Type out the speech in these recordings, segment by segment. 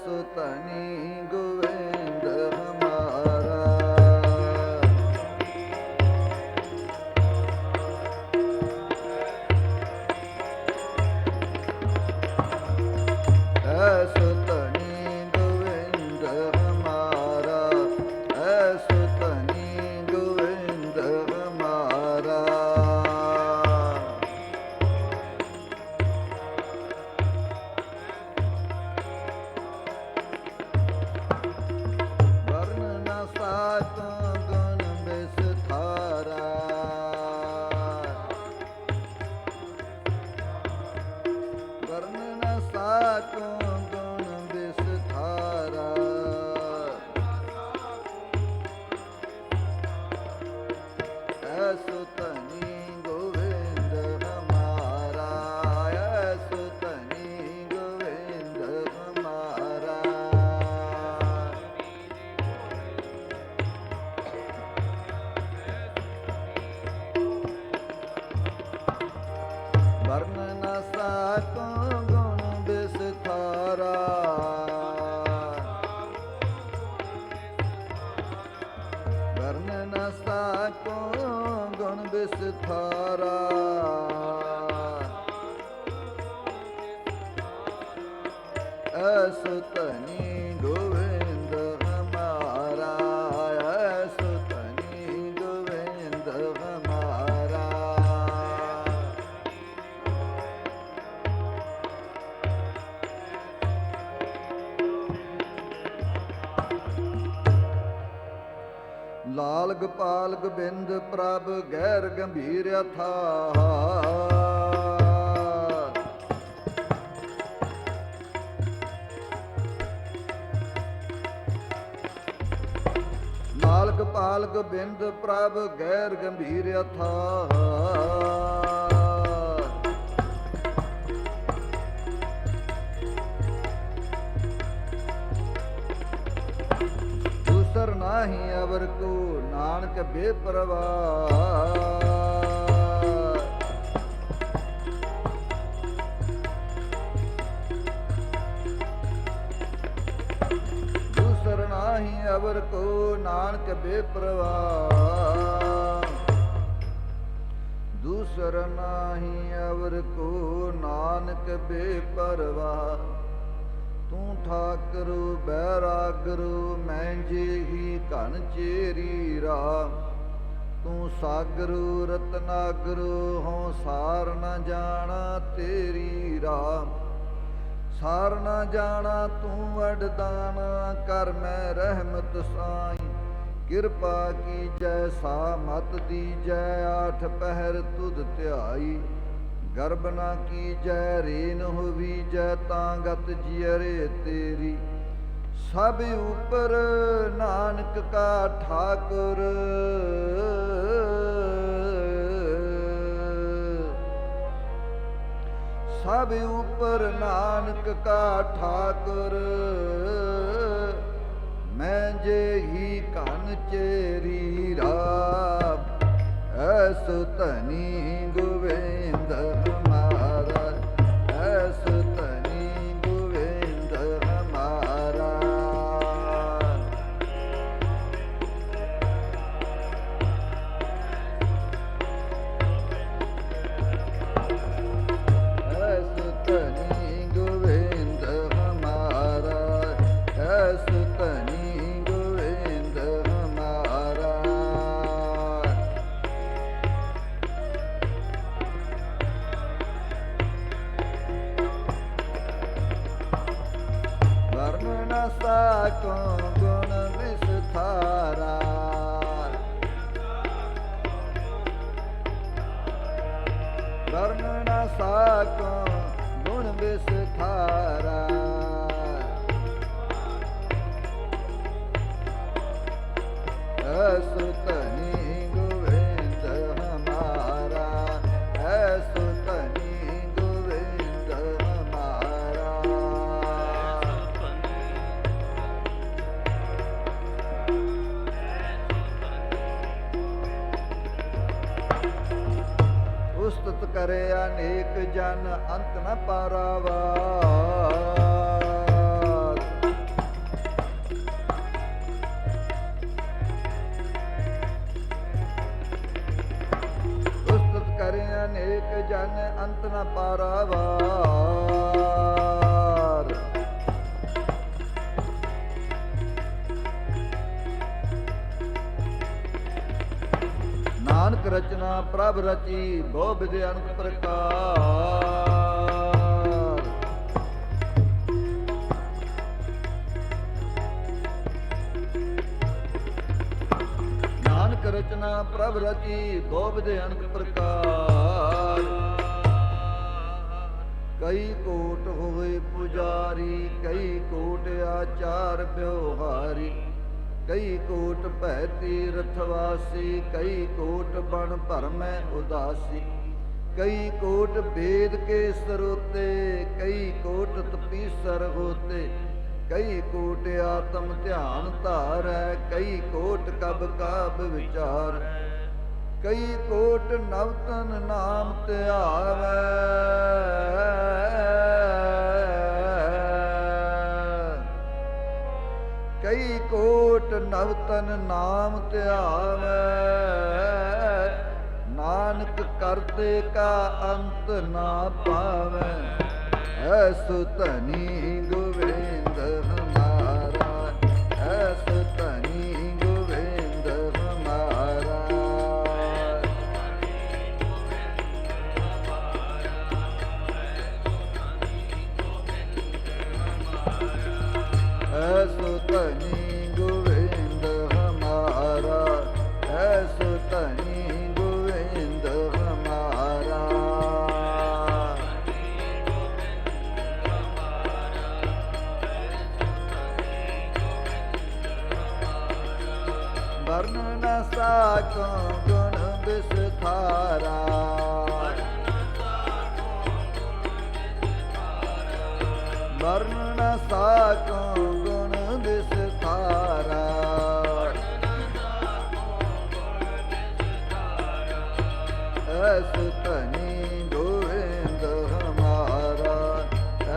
ऐसो तनि गोविंद हमारा। ऐसो तनि गोविंद हमारा, ऐसो तनि गोविंद हमारा। वर्ण न सातो गुण विस्तारा, वर्ण न सातो गुण विस्तारा। ऐसो तनि गोविंद हमारा, ऐसो तनि गोविंद हमारा। वर्ण न सातो गुण विस्तारा, वर्ण न सातो गुण विस्तारा। ऐसो तनि गोविंद हमारा, ऐसो तनि गोविंद हमारा। लाल गोपाल गोबिंद प्रभ गैर गंभीर अथाह। लाल गोपाल गोबिंद प्रभ गैर गंभीर अथाह। दूसर नाही अवर को नानक बेपरवाह। दूसर नाही अवर को नानक बेपरवाह। दूसर नाही अवर को नानक बेपरवाह। तू ठाकरो बैरागरो मैं जे ही घन चेरी राम। तू सागरो रतनागरो हों सार न जाना तेरी राम। सार न जाना तू वडदाना कर मैं रहमत साई। किरपा की जय सा मत दी जय आठ पहर तुध ध्याई। गर्भ ना की जय रेन होवी जय तांगत जियरे तेरी। सब ऊपर नानक का ठाकुर। सब ऊपर नानक का ठाकुर। मैं जे ही कन चेरी राम। ऐसो तनि गोविंद हमारा, ऐसो तनि गोविंद हमारा। ऐसो तनि गोविंद हमारा, ऐसो तनि गोविंद हमारा। वर्ण न साको गुण विस्तारा। वर्ण न साको गुण विस्तारा। ऐसो तनि गोविंद हमारा, ऐसो तनि गोविंद हमारा। उस्तत करे अनेक जन अंत न पारावार। रचना प्रभ रची भो विधि अनंत प्रकार। नानक रचना प्रभ रची भो विधि अनंत प्रकार। कई कोट होए पुजारी कई कोट आचार व्यवहारी कई कोट भै तीर्थवासी कई कोट बन भरमै उदासी कई कोट वेद के सरोते कई कोट तपीसर होते कई कोट आत्म ध्यान धारै कई कोट कब काब विचार कई कोट नवतन नाम त्यावै कई कोट नवतन नाम त्यावै नानक करते का अंत ना पावै ऐसो धनी गोविंद हमारा ऐसो धनी गोविंद हमारा ऐसो धनी गोविंद हमारा ऐसो धनी गोविंद हमारा वर्ण न साको गुण विस्तारा वर्ण न साको गुण विस्तारा ऐसो धनी गोविंद हमारा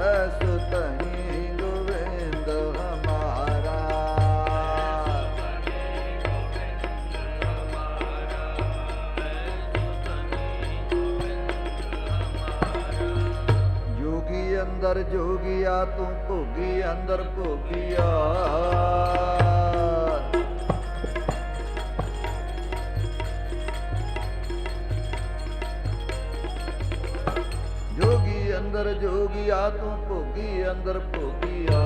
ऐसो धनी गोविंद हमारा जोगी अंदर जोगिया तू भोगी अंदर भोगिया जोगी अंदर जोगिया तू भोगी अंदर भोगिया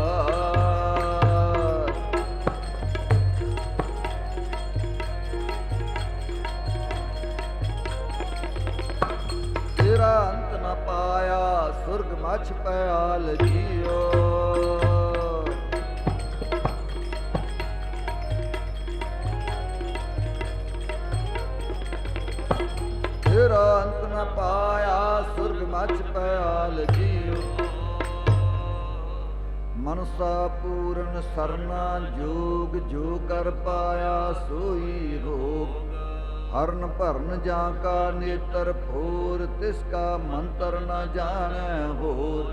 तेरा अंत न पाया सुर्ग मछ पयाल जियो तेरा अंत न पाया सुर्ग मछ पयाल जियो मनसा पूर्ण सरना जोग जो कर पाया सोई रोग हरन भरन जाका नेत्र फोर तिसका मंत्र न जाने होर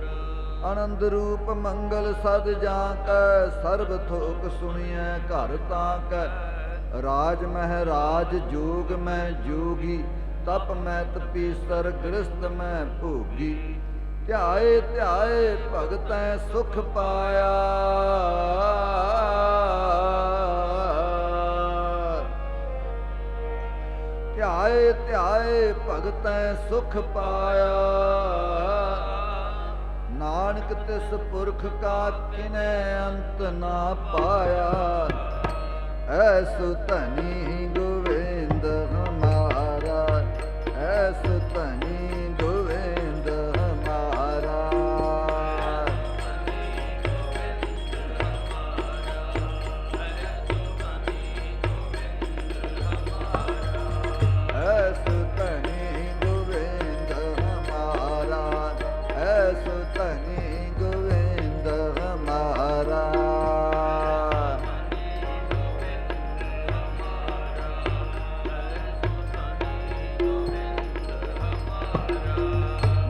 आनंद रूप मंगल सद जाका सर्व थोक सुनिए घर ताक राज महराज जोग में जोगी तप मैं तपीसर गृहस्थ मैं भोगी ध्याए ध्याए भगतै सुख पाया ध्याए ध्याए भगतै सुख पाया नानक तिस पुरख का किनै अंत ना पाया ऐसो धनी गोविंद हमारा ऐसो धनी गोविंद हमारा ऐसो धनी गोविंद हमारा ऐसो धनी गोविंद हमारा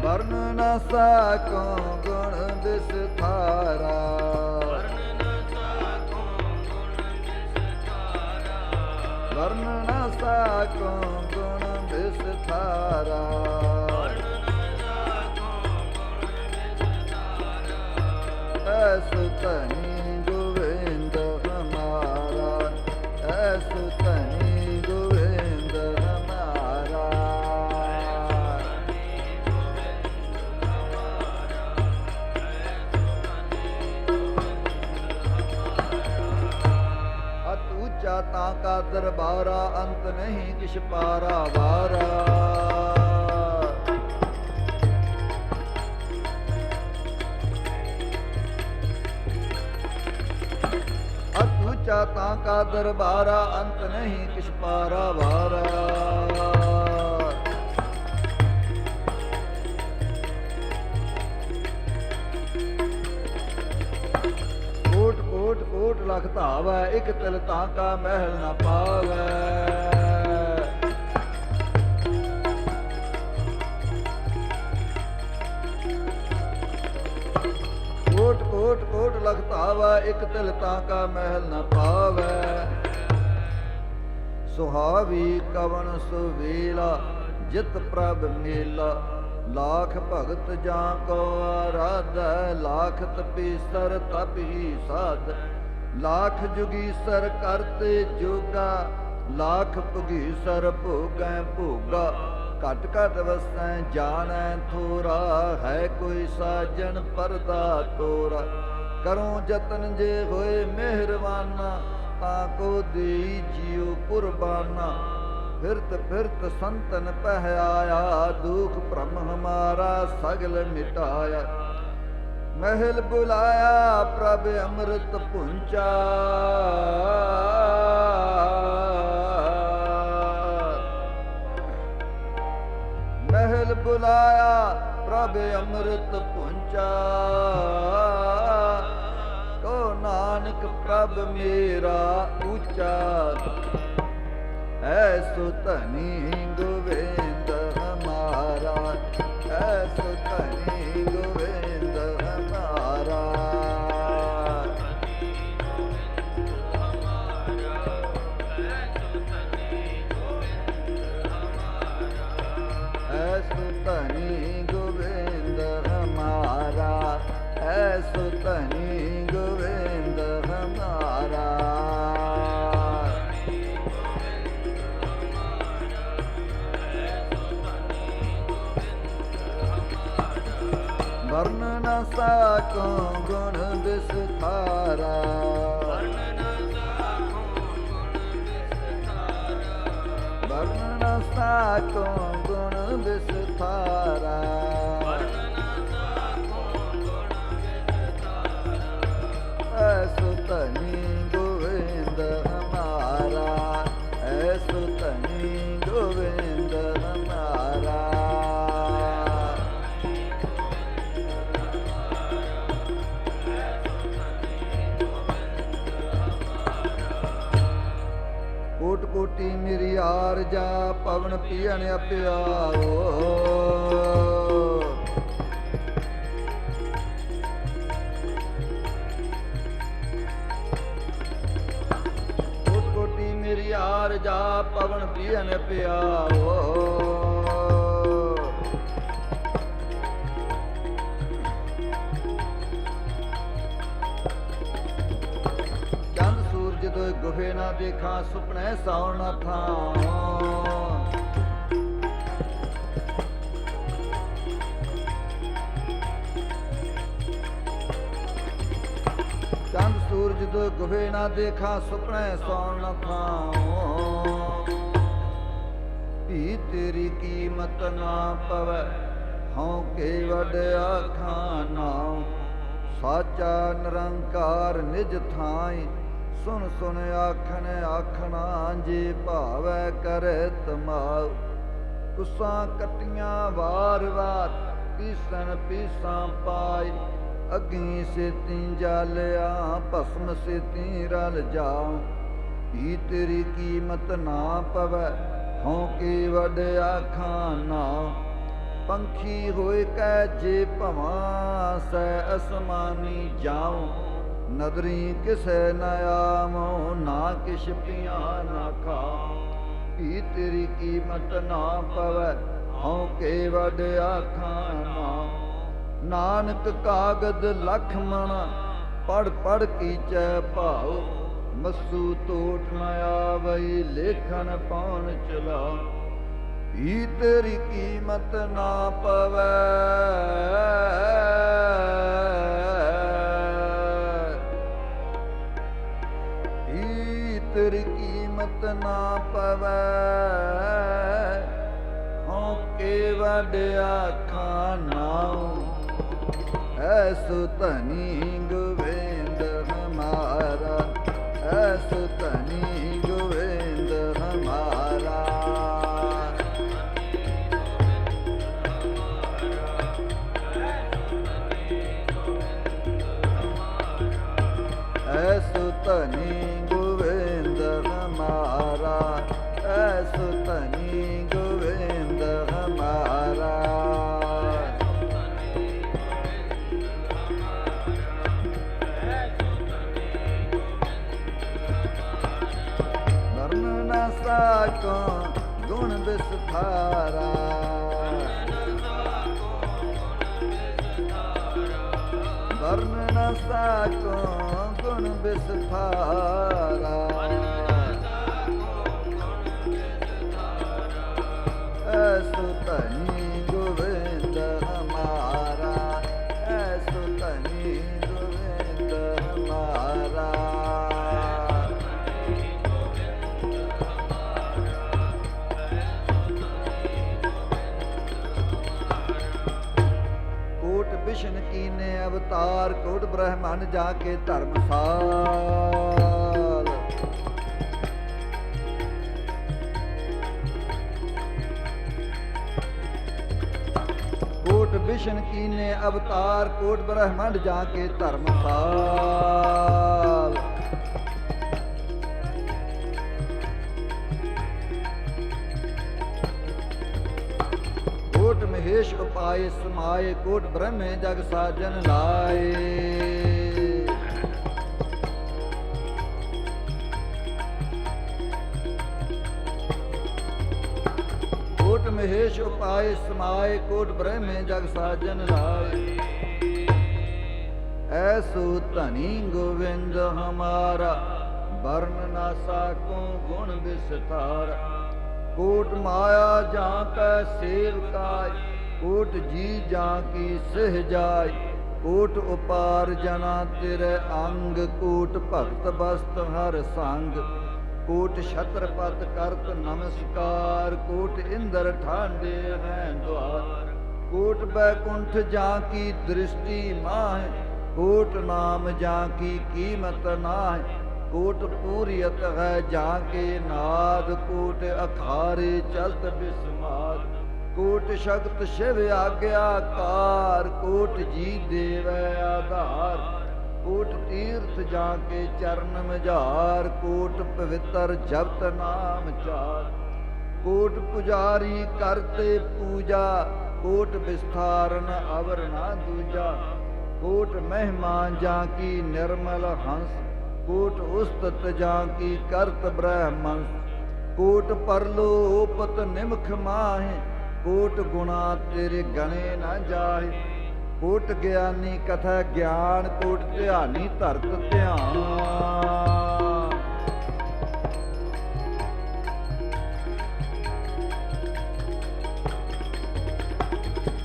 वर्ण न साको गुण विस्तारा वर्ण न साको गुण विस्तारा ऐसो धनी गोविंद हमारा ऐसो धनी गोविंद हमारा ऊंचा ताका दरबारा, अंत नहीं किश पारा वारा। अत ऊंचा ताका दरबारा, अंत नहीं किश पारा वारा। कोट कोट कोट लख धावै, एक तिल ताका महल न पावै। कोट कोट कोट लख धावै, एक तिल ताका महल न पावै। सुहावी कवन सुवेला, जित प्रभ मेला। लाख भगत जां को आराधै, लाख तपीसर तप ही साध। लाख जुगीसर करते जोगा, लाख पुगीसर भोगै भोगा। घट घट वसै जानै थोरा, है कोई साजन परदा तोरा। करो जतन जे होए मेहरबाना, ताको देई जियो कुर्बाना। फिरत फिरत संतन पह आया, दुख भ्रम हमारा सगल मिटाया। महल बुलाया प्रभ अमृत पुंचा, महल बुलाया प्रभ अमृत पुंचा। को नानक प्रभ मेरा ऊंचा, ऐसो धनी गोविंद हमारा, ऐसो धनी गोविंद हमारा। ऐसो धनी गोविंद हमारा, ऐसो धनी गोविंद हमारा। वर्ण न साको गुण विस्तारा, वर्ण न साको गुण विस्तारा। ऐसो धनी गोविंद हमारा, ऐसो धनी गोविंद हमारा। कोट कोटि मेरी आरजा, पवन पियन प्याओ। कोट कोटि मेरी आरजा, पवन पियन प्याओ। ਜਦੋਂ ਗੁਫੇ ਨਾ ਦੇਖਾਂ, ਸੁਪਨੇ ਸੌਣ ਨਾ ਥਾਂ। ਚੰਦ ਸੂਰਜ ਜਦੋਂ ਗੁਫੇ ਨਾ ਦੇਖਾਂ, ਸੁਪਨੇ ਸੌਣ ਨਾ ਥਾਂ। ਧੀ ਤੇਰੀ ਕੀਮਤ ਨਾ ਪਵੈ, ਹਉ ਕੇ ਵੱਡ ਆਖਾਂ ਨਾਉ। ਸਾਚਾ ਨਿਰੰਕਾਰ ਨਿਜ ਥਾਈ, ਸੁਨ ਸੁਨ ਆਖਣ ਆਖਣਾ। ਜੇ ਭਾਵੈ ਕਰੈ ਤਮਾਉ, ਕੁਸਾਂ ਕਟੀਆਂ ਵਾਰ ਵਾਰ, ਪੀਸਣ ਪੀਸਾਂ ਪਾਈ। ਅੱਗੀ ਸੇਤੀ ਜਾਲਿਆ, ਭਸਮ ਸੇਤੀ ਰਲ ਜਾਉ। ਧੀ ਤੇਰੀ ਕੀਮਤ ਨਾ ਪਵੈ, ਹਉ ਕੇ ਵੱਡ ਆਖਾਂ ਨਾਉ। ਪੰਖੀ ਹੋਏ ਕੈ ਜੇ ਭਵਾਂ, ਸੈ ਅਸਮਾਨੀ ਜਾਉ। ਨਦਰੀ ਕਿਸੇ ਨ ਆਵੋ, ਨਾ ਕਿਛ ਪਿਆ ਨਾ ਖਾਉ। ਧੀ ਤੇਰੀ ਕੀਮਤ ਨਾ ਪਵੈ, ਹਉ ਕੇ ਵੱਡ ਆਖਾਂ ਨਾਉ। ਨਾਨਕ ਕਾਗਦ ਲਖ ਮਣ, ਪੜ ਪੜ ਕੀਚੈ ਭਾਉ। ਮਸੂ ਟੋਟ ਨ ਆਵਈ, ਲੇਖਨ ਪਾਉਣ ਚਲਾਉ। ਧੀ ਤੇਰੀ ਕੀਮਤ ਨਾ ਪਵੈ, ਧੀ तेरी कीमत ना पवै, हो के वड्या खानाऊ, ऐसो धनी गोविंद हमारा, ऐसो धनी गोविंद हमारा। ऐसो धनी गोविंद हमारा, ऐसो धनी गोविंद हमारा। वर्ण न साको गुण विस्तारा, वर्ण न साको गुण विस्तारा। ऐसो धनी गोविंद हमारा, ऐसो धनी गोविंद हमारा। कोट विष्णु कीने अवतार, कोट ब्रह्मांड जाके धर्मसाल। कोट विष्णु कीने अवतार, कोट ब्रह्मांड जाके धर्मसाल। कोट महेश उपाय समाये, कोट ब्रह्मे जग साजन लाए। कोट महेश उपाय समाये, कोट ब्रह्मे जग साजन लाए। ऐसो धनी गोविंद हमारा, वर्ण ना साको गुण विस्तारा। कोट माया जाकै सेवकाय, कोट जी जाकी सिह जाय। कोट उपार्जना तेरे अंग, कोट भगत बस्त हर संग। कोट छत्रपत करत नमस्कार, कोट इंद्र ठांडे हैं द्वार। कोट बैकुंठ जाकी दृष्टि माह, कोट नाम जाकी कीमत नाह। कोट पूरियत है जाके नाद, कोट अखारे चलत बिस्माद। कोट शक्त शिव आज्ञाकार, कोट जी देव आधार। कोट तीर्थ जाके चरण मझार, कोट पवित्र जपत नाम चार। कोट पुजारी करते पूजा, कोट विस्तारन अवर ना दूजा। कोट महिमा जाकी निर्मल हंस, कोट उस्तत जाकी करत ब्रह्मंस। कोट परलोपत निमख माहे, कोट गुणा तेरे गणे न जाहे। कोट ज्ञानी कथा ज्ञान, कोट ध्यानी धरत ध्यान।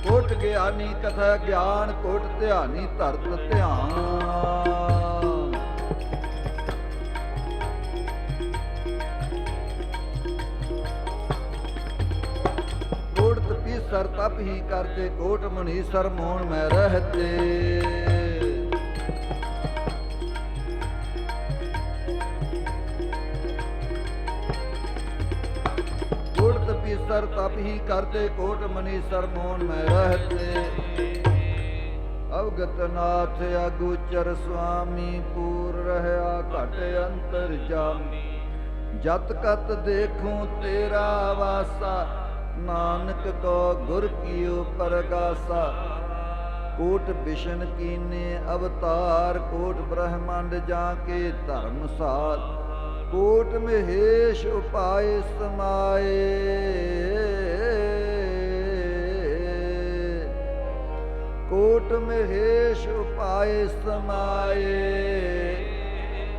कोट ज्ञानी कथा ज्ञान, कोट ध्यानी धरत ध्यान। सर तप ही करते, कोट मुनीसर मोहन में रहते। कोट तपीसर तप ही करते, कोट मुनीसर मोहन में रहते। अवगत नाथ अगोचर स्वामी, पूर रहया घट अंतर जामी। जत कत देखूं तेरा वासा, नानक को गुर कियो परगासा। कोट विष्णु कीने अवतार, कोट ब्रह्मांड जाके धर्मसाल। कोट महेश उपाय समाये, कोट महेश उपाय समाये।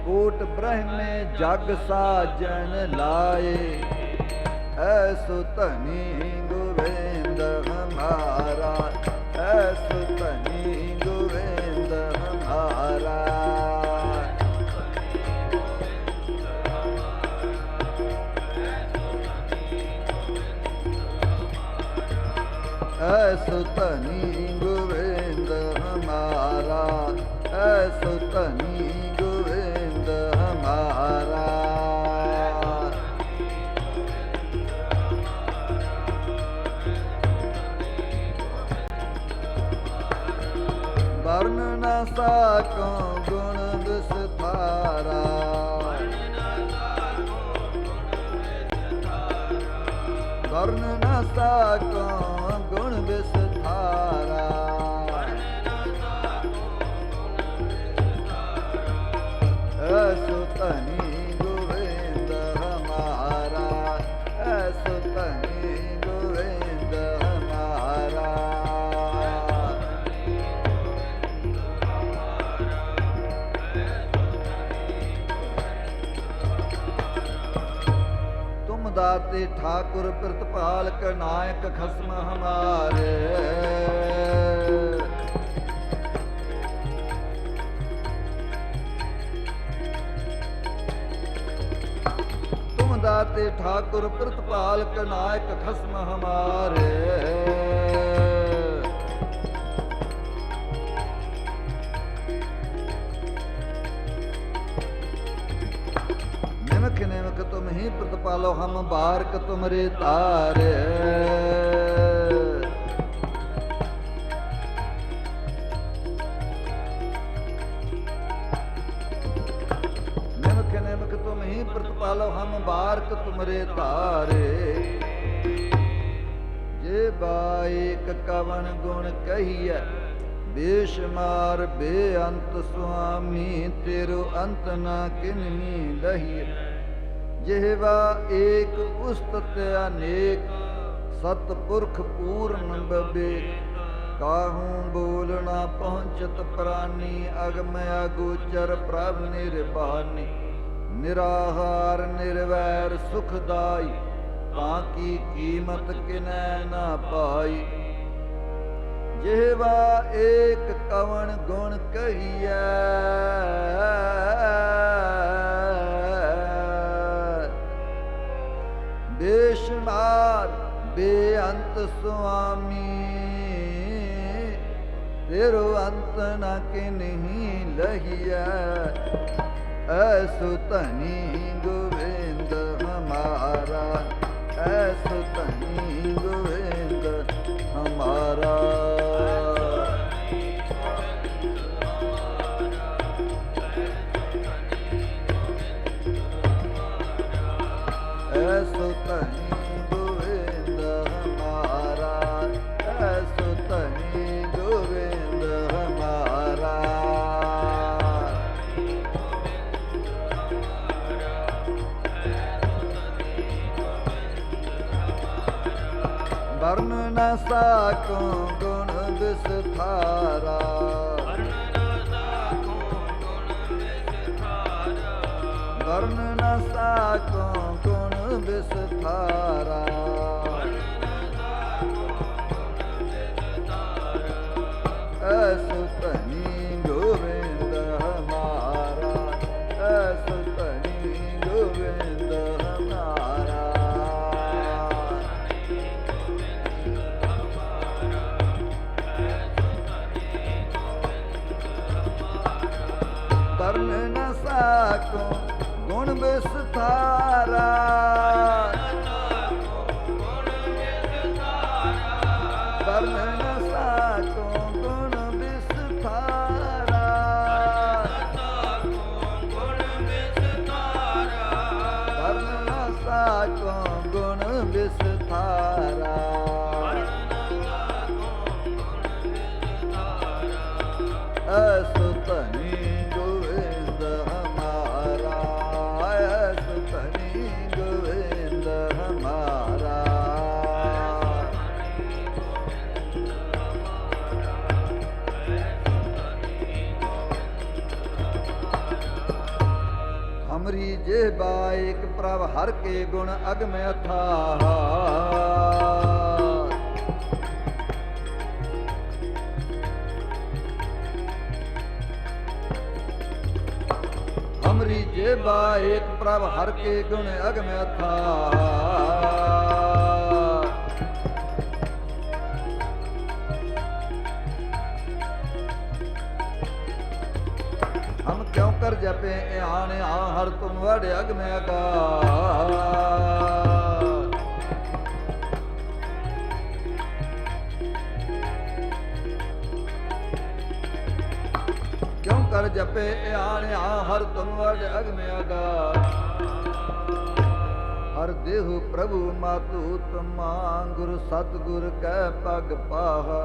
कोट ब्रह्मे जग साजन लाए, ऐसो धनी गोविंद हमारा, ऐसो धनी गोविंद हमारा। धनी गोविंद हमारा। वर्ण न साको गुण विस्तारा। वर्ण न साको गुण विस्तारा। ऐसो धनी गोविंद हमारा। ऐसो धनी गोविंद हमारा। तुम दाते ठाकुर प्रतिपालक नायक खसम हमारे। दाते ठाकुर प्रतिपालक नायक खसम हमारे। निमक निमक तुम ही प्रतिपालो हम बारक तुमरे तारे। प्रतिपालो हम बारक तुमरे तारे। जे बाइक कवन गुण कहिए बेशुमार बेअंत स्वामी तेरो अंत न किन्ही लहिए। जेवा एक उस्तत अनेक सतपुरख पूर्ण बबेक। काहूँ बोलना पहुँचत प्राणी अगम अगोचर प्रभ निर्बानी। निराहार निर्वैर सुखदाई ताकी कीमत किनै न पाई। जेवा एक कवन गुण कहिए बेशुमार बेअंत स्वामी तेरो अंत न किन्ही लहिए। ऐसो धनी गोविंद हमारा। ऐसो धनी गोविंद हमारा। ऐसो धनी गोविंद हमारा। ऐसो धनी गोविंद हमारा। वर्ण न साको गुण विस्तारा। वर्ण न साको गुण विस्तारा। ऐसो धनी गोविंद हमारा। ऐसो धनी गोविंद हमारा। वर्ण न साको गुण विस्तारा। वर्ण न साको गुण विस्तारा। वर्ण न साको गुण विस्तारा। ऐसो धनी गोविंद हमारा। ऐसो धनी गोविंद हमारा। हमरी जेबा एक प्रभ हर के गुण अगम अथाह। हमरी जेबा एक प्रभ हर के गुण अगम अथाह। हम क्यों कर जपे आने आ हर तुम वड अग में अगार। क्यों कर जपे आने आ हर तुम वड अग में अगार। हर देहु प्रभु मातु तमा गुरु सतगुर कै पग पाहा।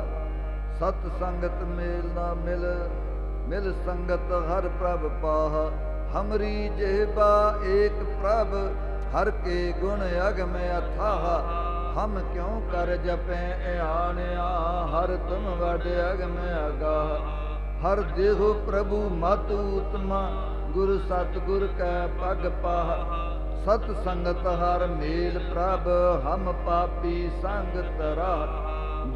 सत संगत मेल ना मिल मिल संगत हर प्रभ पाह। हमरी जेबा एक प्रभ हर के गुण अग में अथाह। हम क्यों कर जपे आण्या हर तुम वड अग में अगाह। हर देहु प्रभु मातु उत्तमा गुरु सतगुर कै पग पाह। सत संगत हर मेल प्रभ हम पापी संग तरा।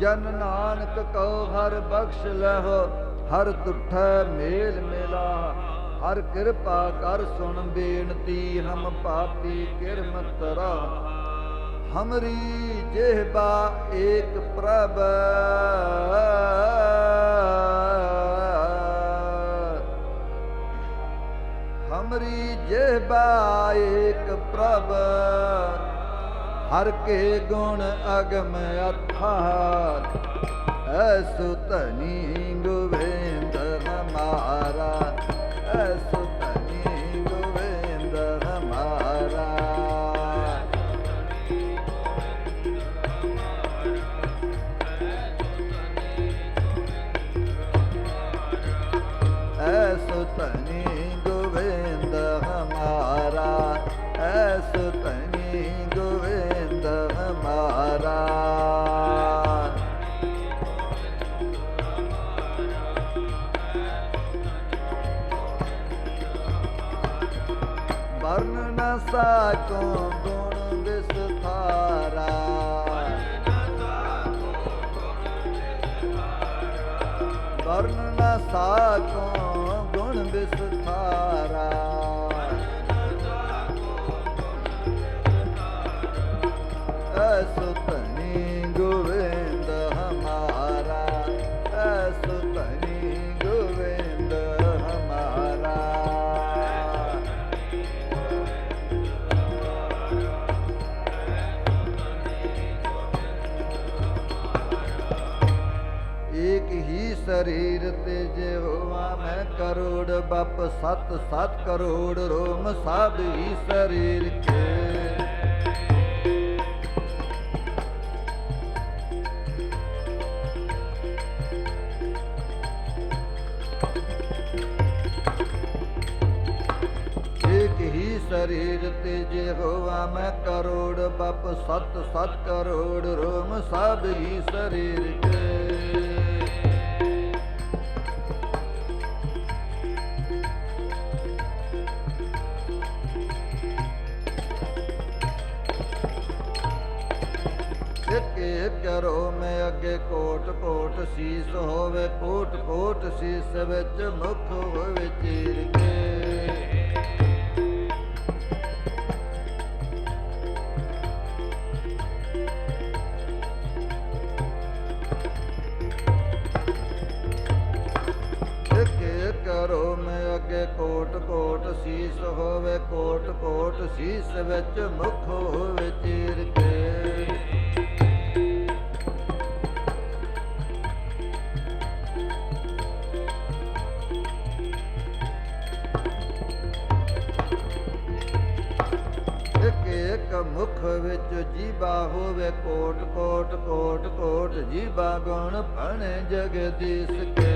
जन नानक कहो हर बख्श लहो हर तुठ मेल मिला। हर कृपा कर सुन बेनती हम पापी किरम तरा। हमरी जेहबा एक प्रभ हमरी जेहबा एक प्रभ हर के गुण अगम अथाह। ऐसु धनी गोविंद हमारा ऐसु धनी गोविंद हमारा। ऐसु धनी गोविंद हमारा ऐसु धनी गोविंद हमारा। वर्ण न साको गुण विस्तारा। वर्ण न साको गुण विस्तारा। ऐसु धनी गोविंद हमारा ऐसु धनी गोविंद हमारा। एक ही शरीर ते जेहोवा मैं करोड़ बप सत सत करोड़ रोम सब ही शरीर के। एक ही शरीर ते जेहोवा मैं करोड़ बप सत सत करोड़ रोम सब ही शरीर के। एक एक करो में अगे कोट कोट शीस होवे कोट कोट शीस विच मुख होवे चीर के। करो में अगे कोट कोट शीस होवे कोट कोट शीस विच मुख होवे चीर के। एक एक मुख विच जीबा होवे कोट कोट कोट कोट जीबा गुण भणे जगदीश के।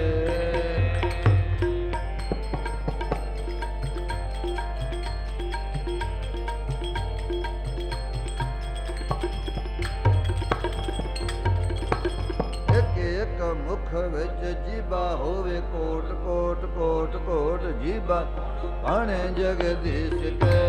एक मुख विच जीबा होवे कोट कोट कोट कोट जीबा भणे जगदीश के।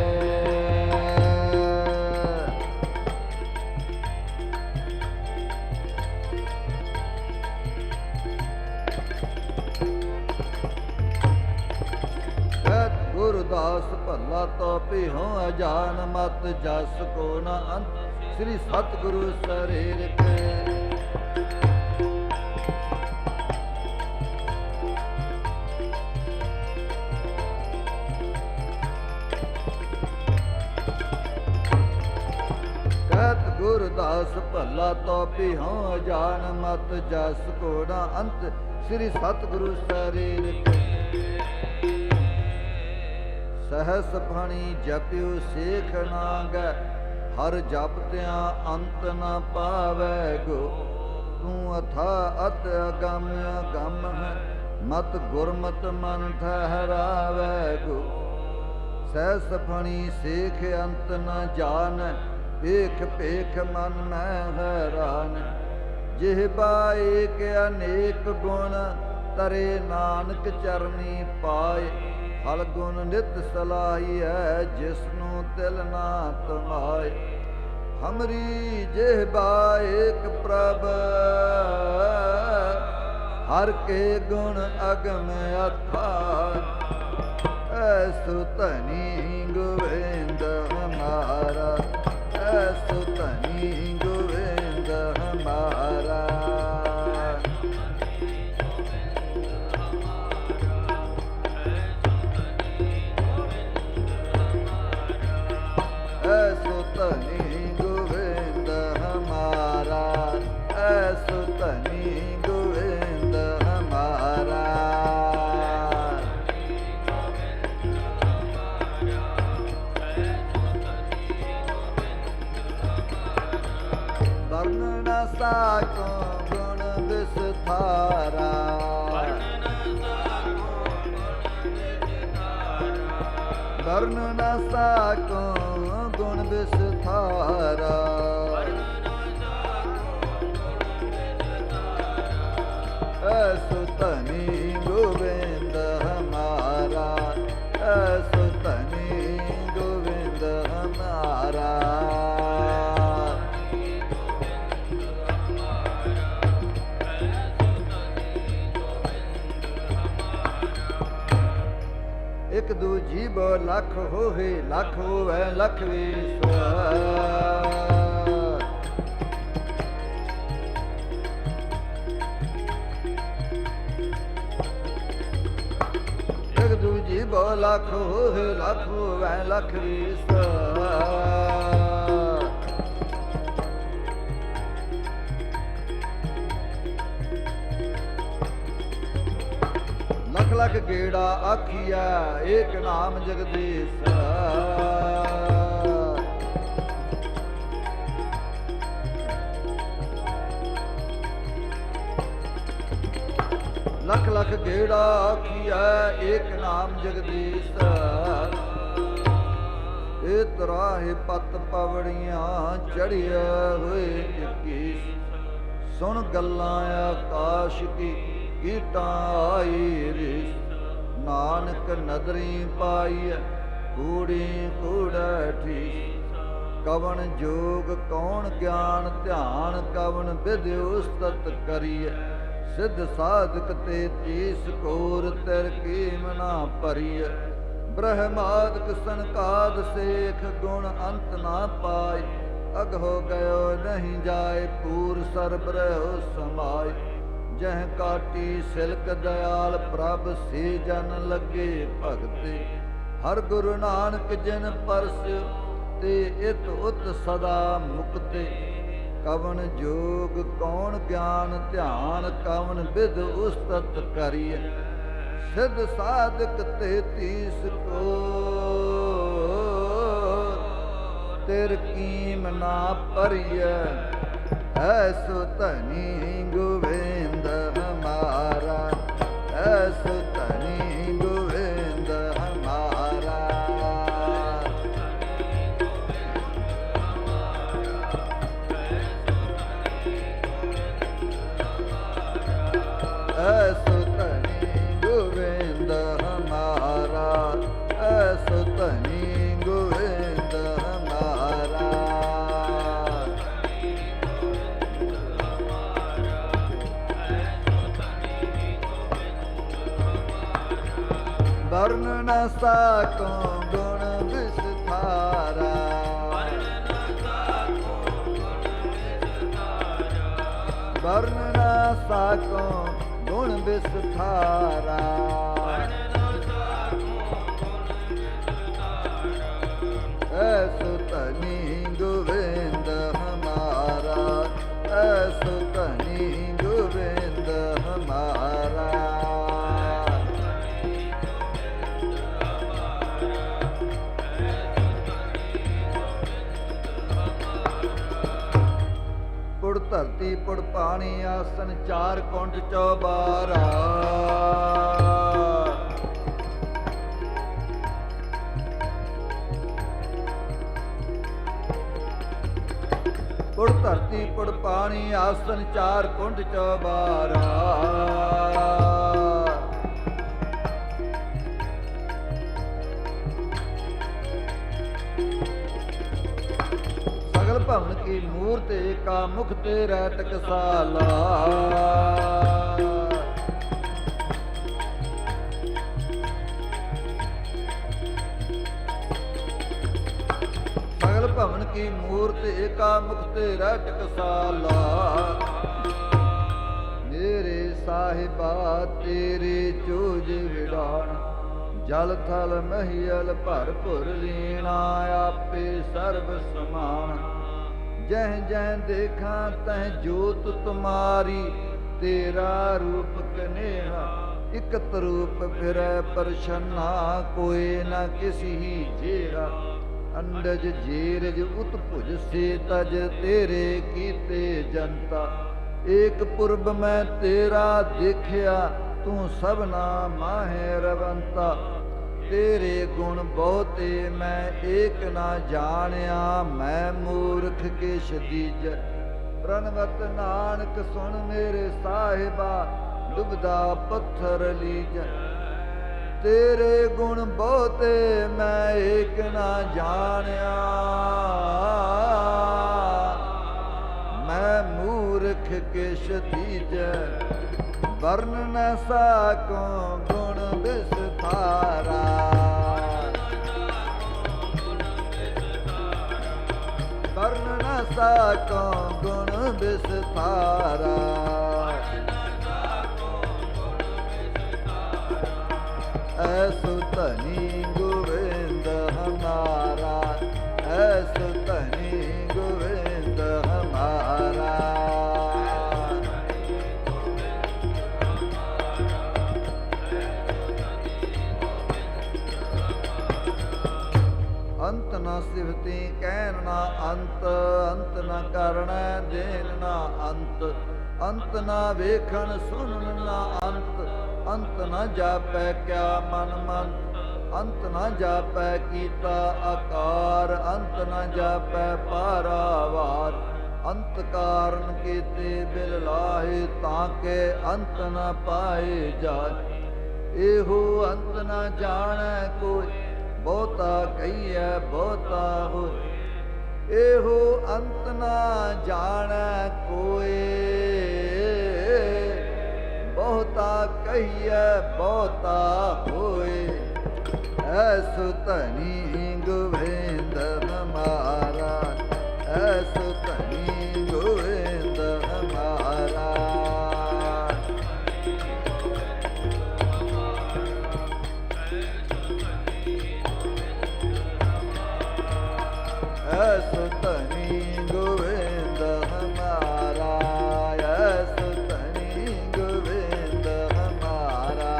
गुरुदास भला तो पिहो अजान मत जस को न अंत श्री सतगुरु शरीर के। दास भला तो पिहों जान मत जस को न अंत श्री सतगुरु शरीर के सहस फणी जपियो शेख नाग हर जपत्या अंत न पावै गो तू अथा अत अगम अगम है मत गुरमत मन ठहरावै गो सहस फणी शेख अंत न जान पेख पेख मन में हैरान जिहबा एक अनेक गुण तरे नानक चरनी पाए हल गुण नित सलाही है जिसनु तिल ना तमाए हमरी जिहबा एक प्रभ हर के गुण अगम अथाह ऐसु धनी गोविंद हमारा ऐसु धनी गोविंद हमारा ऐसु धनी गोविंद हमारा ऐसु धनी गोविंद हमारा वर्णन साको गुण विस्तारा वर्णन साको गुण विस्तारा ऐसु धनी गोविंद हमारा ऐसु धनी गोविंद हमारा एक दूजी बो लख होए लख होवे लख विश्वास एक दूजी बो लख होए लख होवे लख विश्वास लख लख गेड़ा आखिया एक नाम जगदीश लख लख गेड़ा आखिया एक नाम जगदीश ए तराहे पत पवड़ियां चढ़िया हुए 21 सुन गल्लां आकाश की कीटा आई रिस नानक नदरी पाई कूड़ी कूड़ा ठीस कवन जोग कौन ज्ञान ध्यान कवन विध उस्तत करिय सिद्ध साधक ते 30 कोर तिर कीम ना परिय ब्रह्मादक सनकाद सेख गुण अंत ना पाए अग हो गयो नहीं जाए पूर सरबरह समाय जह काटी सिलक दयाल प्रभ से जन लगे भगते हर गुरु नानक जिन परस ते इत उत सदा मुक्ते कवन जोग कौन ज्ञान ध्यान कवन विध उस्तत करिय सिद्ध साधक 33 को तिर कीम ना परिय ऐसु धनी गोविंद हमारा ऐसु धनी गोविंद हमारा ऐसु धनी गोविंद हमारा ऐसु धनी गोविंद हमारा वर्ण न साको गुण विस्तारा वर्ण न साको गुण विस्तारा ऐसु धनी गोविंद हमारा ਧਰਤੀ ਪੁੜ ਪਾਣੀ ਆਸਨ ਚਾਰ ਕੁੰਡ ਚੌਬਾਰਾ ਪੁੜ ਧਰਤੀ ਪੁੜ ਪਾਣੀ ਆਸਨ ਚਾਰ ਕੁੰਡ ਚੌਬਾਰਾ ਸਗਲ ਭਵਨ ਕੀ ਮੂਰਤ ਏਕਾ ਮੁਖ ਤੇਰਾ ਟਕਸਾਲਾ ਸਗਲ ਭਵਨ ਕੀ ਮੂਰਤ ਏਕਾ ਮੁਖ ਤੇਰਾ ਟਕਸਾਲਾ ਮੇਰੇ ਸਾਹਿਬਾ ਤੇਰੇ ਚੋਜ ਵਿਡਾਣ ਜਲ ਥਲ ਮਹੀਲ ਭਰਪੁਰ ਲੀਣਾ ਆਪੇ ਸਰਬ ਸਮਾਨ ਜਹ ਜਹ ਦੇਖਾਂ ਤਹ ਜੋਤ ਤੁਮਾਰੀ ਤੇਰਾ ਰੂਪ ਕਨੇਹਾ ਇਕਤ ਰੂਪ ਫਿਰੈ ਪਰਛਨਾ ਕੋਏ ਨ ਕਿਸੀ ਜੇਰਾ ਅੰਡਜ ਜੀਰਜ ਉਤਭੁਜ ਸੇ ਤਜ ਤੇਰੇ ਕੀਤੇ ਜਨਤਾ ਏਕ ਪੁਰਬ ਮੈਂ ਤੇਰਾ ਦੇਖਿਆ ਤੂੰ ਸਭਨਾ ਮਾਹਿ ਰਵੰਤਾ ਤੇਰੇ ਗੁਣ ਬਹੁਤੇ ਮੈਂ ਏਕ ਨਾ ਜਾਣਿਆ ਮੈਂ ਮੂਰਖ ਕੇ ਸ਼ਦੀਜ ਪ੍ਰਣਵਤ ਨਾਨਕ ਸੁਣ ਮੇਰੇ ਸਾਹਿਬਾ ਡੁਬਦਾ ਪੱਥਰ ਲੀਜ ਤੇਰੇ ਗੁਣ ਬਹੁਤੇ ਮੈਂ ਏਕ ਨਾ ਜਾਣਿਆ ਮੈਂ ਮੂਰਖ ਕੇ ਸ਼ਦੀਜ ਵਰਨ ਨ ਸਾਕੋ ਗੁਣ ਵਿਸਥਾਰਾ ਵਰਨ ਨ ਸਾਕੋ ਗੁਣ ਵਿਸਥਾਰਾ ਐਸੁ ਧਨੀ ਗੋਵਿੰਦ ਹਮਾਰਾ ਐਸੁ ਧਨੀ ਗੋਵਿੰਦ ਹਮਾਰਾ ਅੰਤ ਨ ਸਿਵਤੀ ਕਹਿਣ ਨਾ ਅੰਤ ਅੰਤ ਨ ਕਰਣਾ ਦੇਨ ਨਾ ਅੰਤ ਅੰਤ ਨ ਵੇਖਣ ਸੁਣਨ ਨਾ ਅੰਤ ਅੰਤ ਨ ਜਾਪੈ ਕਿਆ ਮਨ ਮਨ ਅੰਤ ਨ ਜਾਪੈ ਕੀਤਾ ਆਕਾਰ ਅੰਤ ਨ ਜਾਪੈ ਪਾਰਾਵਾਰ ਅੰਤ ਕਾਰਨ ਕੀਤੇ ਬਿਲ ਲਾਹੇ ਤਾਂ ਕੇ ਅੰਤ ਨ ਪਾਏ ਜਾਏ ਇਹੋ ਅੰਤ ਨ ਜਾਣੈ ਕੋਈ ਬਹੁਤਾ ਕਹੀਐ ਬਹੁਤਾ ਹੋਇ ਇਹੋ ਅੰਤ ਨਾ ਜਾਣੈ ਕੋਏ ਬਹੁਤਾ ਕਹੀਐ ਬਹੁਤਾ ਹੋਏ ਐਸੁ ਧਨੀ ਗੋਵਿੰਦ ਹਮਾਰਾ ਐਸੁ ਧਨੀ ਗੋਵਿੰਦ ਹਮਾਰਾ ਐਸੁ ਧਨੀ ਗੋਵਿੰਦ ਹਮਾਰਾ ਐਸੁ ਧਨੀ ਗੋਵਿੰਦ ਹਮਾਰਾ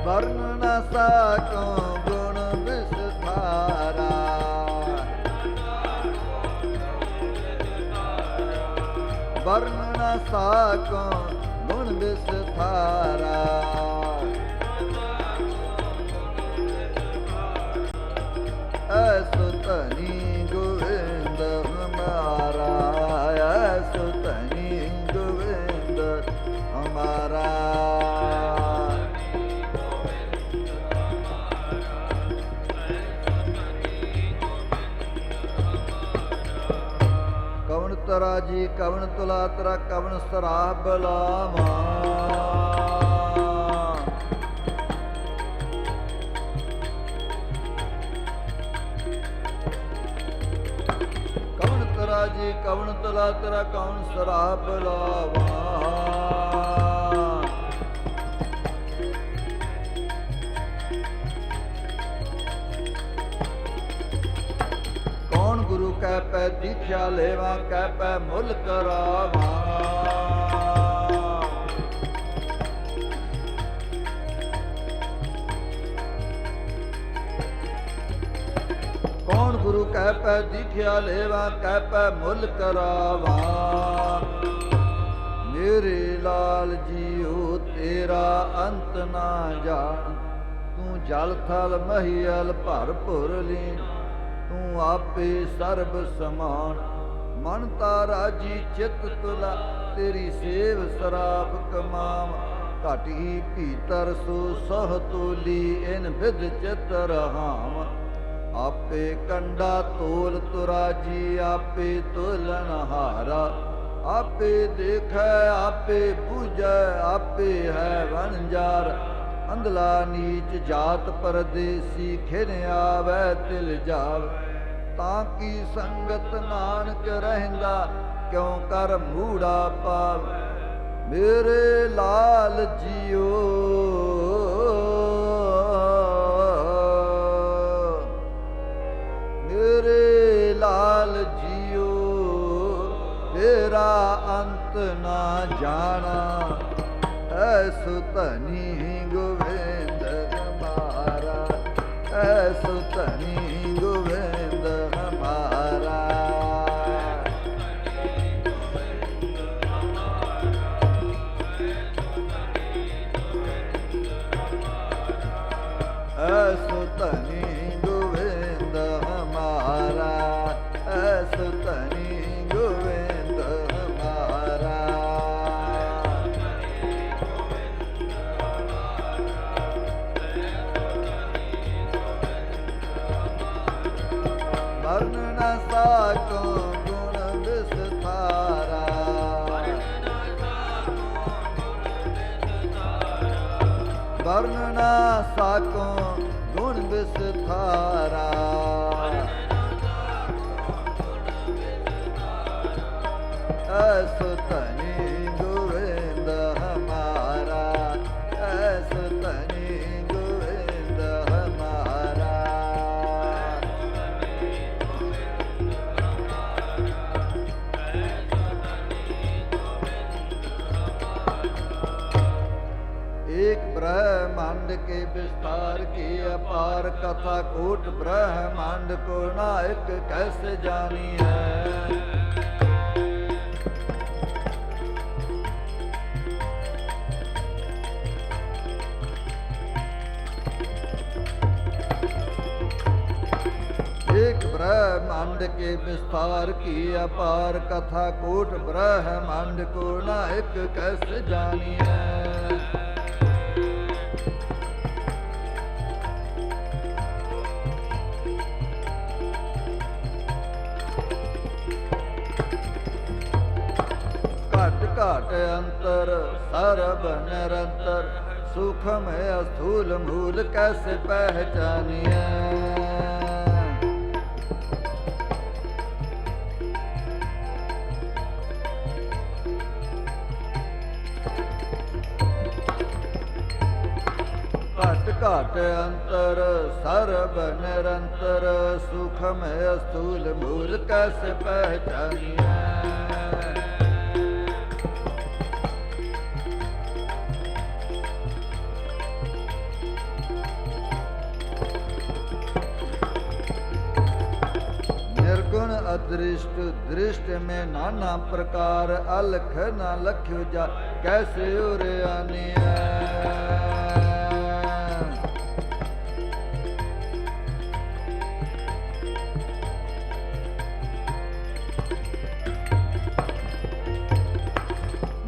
ਵਰਨ ਨ ਸਾਕੋ ਗੁਣ ਵਿਸਥਾਰਾ ਵਰਨ ਨ ਸਾਕੋ ਗੁਣ ਵਿਸਥਾਰਾ ਐਸੁ ਧਨੀ ਗੋਵਿੰਦ ਹਮਾਰਾ ਐਸੁ ਧਨੀ ਗੋਵਿੰਦ ਹਮਾਰਾ ਕਵਣ ਤਰਾ ਜੀ ਕਵਣ ਤੁਲਾ ਤਰਾ ਕਵਣ ਸਰਾਬ ਬਲਾਵਾ ਕਵਣ ਤਰਾ ਜੀ ਕਵਣ ਤੁਲਾ ਤਰਾ ਕਵਣ ਸਰਾਬ ਬਲਾਵਾ ਗੁਰੂ ਕੈ ਪੈ ਦੀਖਿਆ ਲੇਵਾ ਕੈ ਪੈ ਮੁੱਲ ਕਰਾਵਾ गुरु कह पै दीखिया लेवा, कह पै मुल करावा। मेरे लाल जीओ तेरा अंत ना जान, तू जल थल महियल भरपुर लीन, तू आपे सर्ब समान। मन तारा जी चित तुला, तेरी सेव सराप कमाम। घट ही भीतर सो सह तोली, इन विध चित रहाम। आपे कंडा तोल तुरा जी, आपे तोलन हारा। आपे देखै आपे बूझै, आपे है वनजार। अंधला नीच जात परदेसी, खिन आवै तिल जावै। ताकि संगत नानक रहंदा, क्यों कर मूड़ा पाव। मेरे लाल जियो मेरे लाल जियो, तेरा अंत ना जाना। ऐसो धनी गोविंद हमारा, ऐसो धनी गोविंद हमारा। ऐसो धनी गोविंद हमारा, ऐसो धनी गोविंद हमारा। वर्ण न साको गुण विस्तारा, वर्ण न साको गुण विस्तारा। ऐसो धनी गोविंद हमारा, ऐसो धनी गोविंद हमारा। एक ब्रह्मांड के विस्तार की अपार कथा, कोट ब्रह्मांड को नायक कैसे जानी है। एक ब्रह्मांड के विस्तार की अपार कथा, कोट ब्रह्मांड को नायक कैसे जानी है। घट घट अंतर सरब निरंतर, सूक्ष्म स्थूल मूल कैसे पहचानिए। घट घट अंतर सरब निरंतर, सूक्ष्म स्थूल मूल कैसे पहचानिए। निर्गुण अदृष्ट दृष्ट में नाना प्रकार, अलख न लख्यो जा कैसे उर आनिया।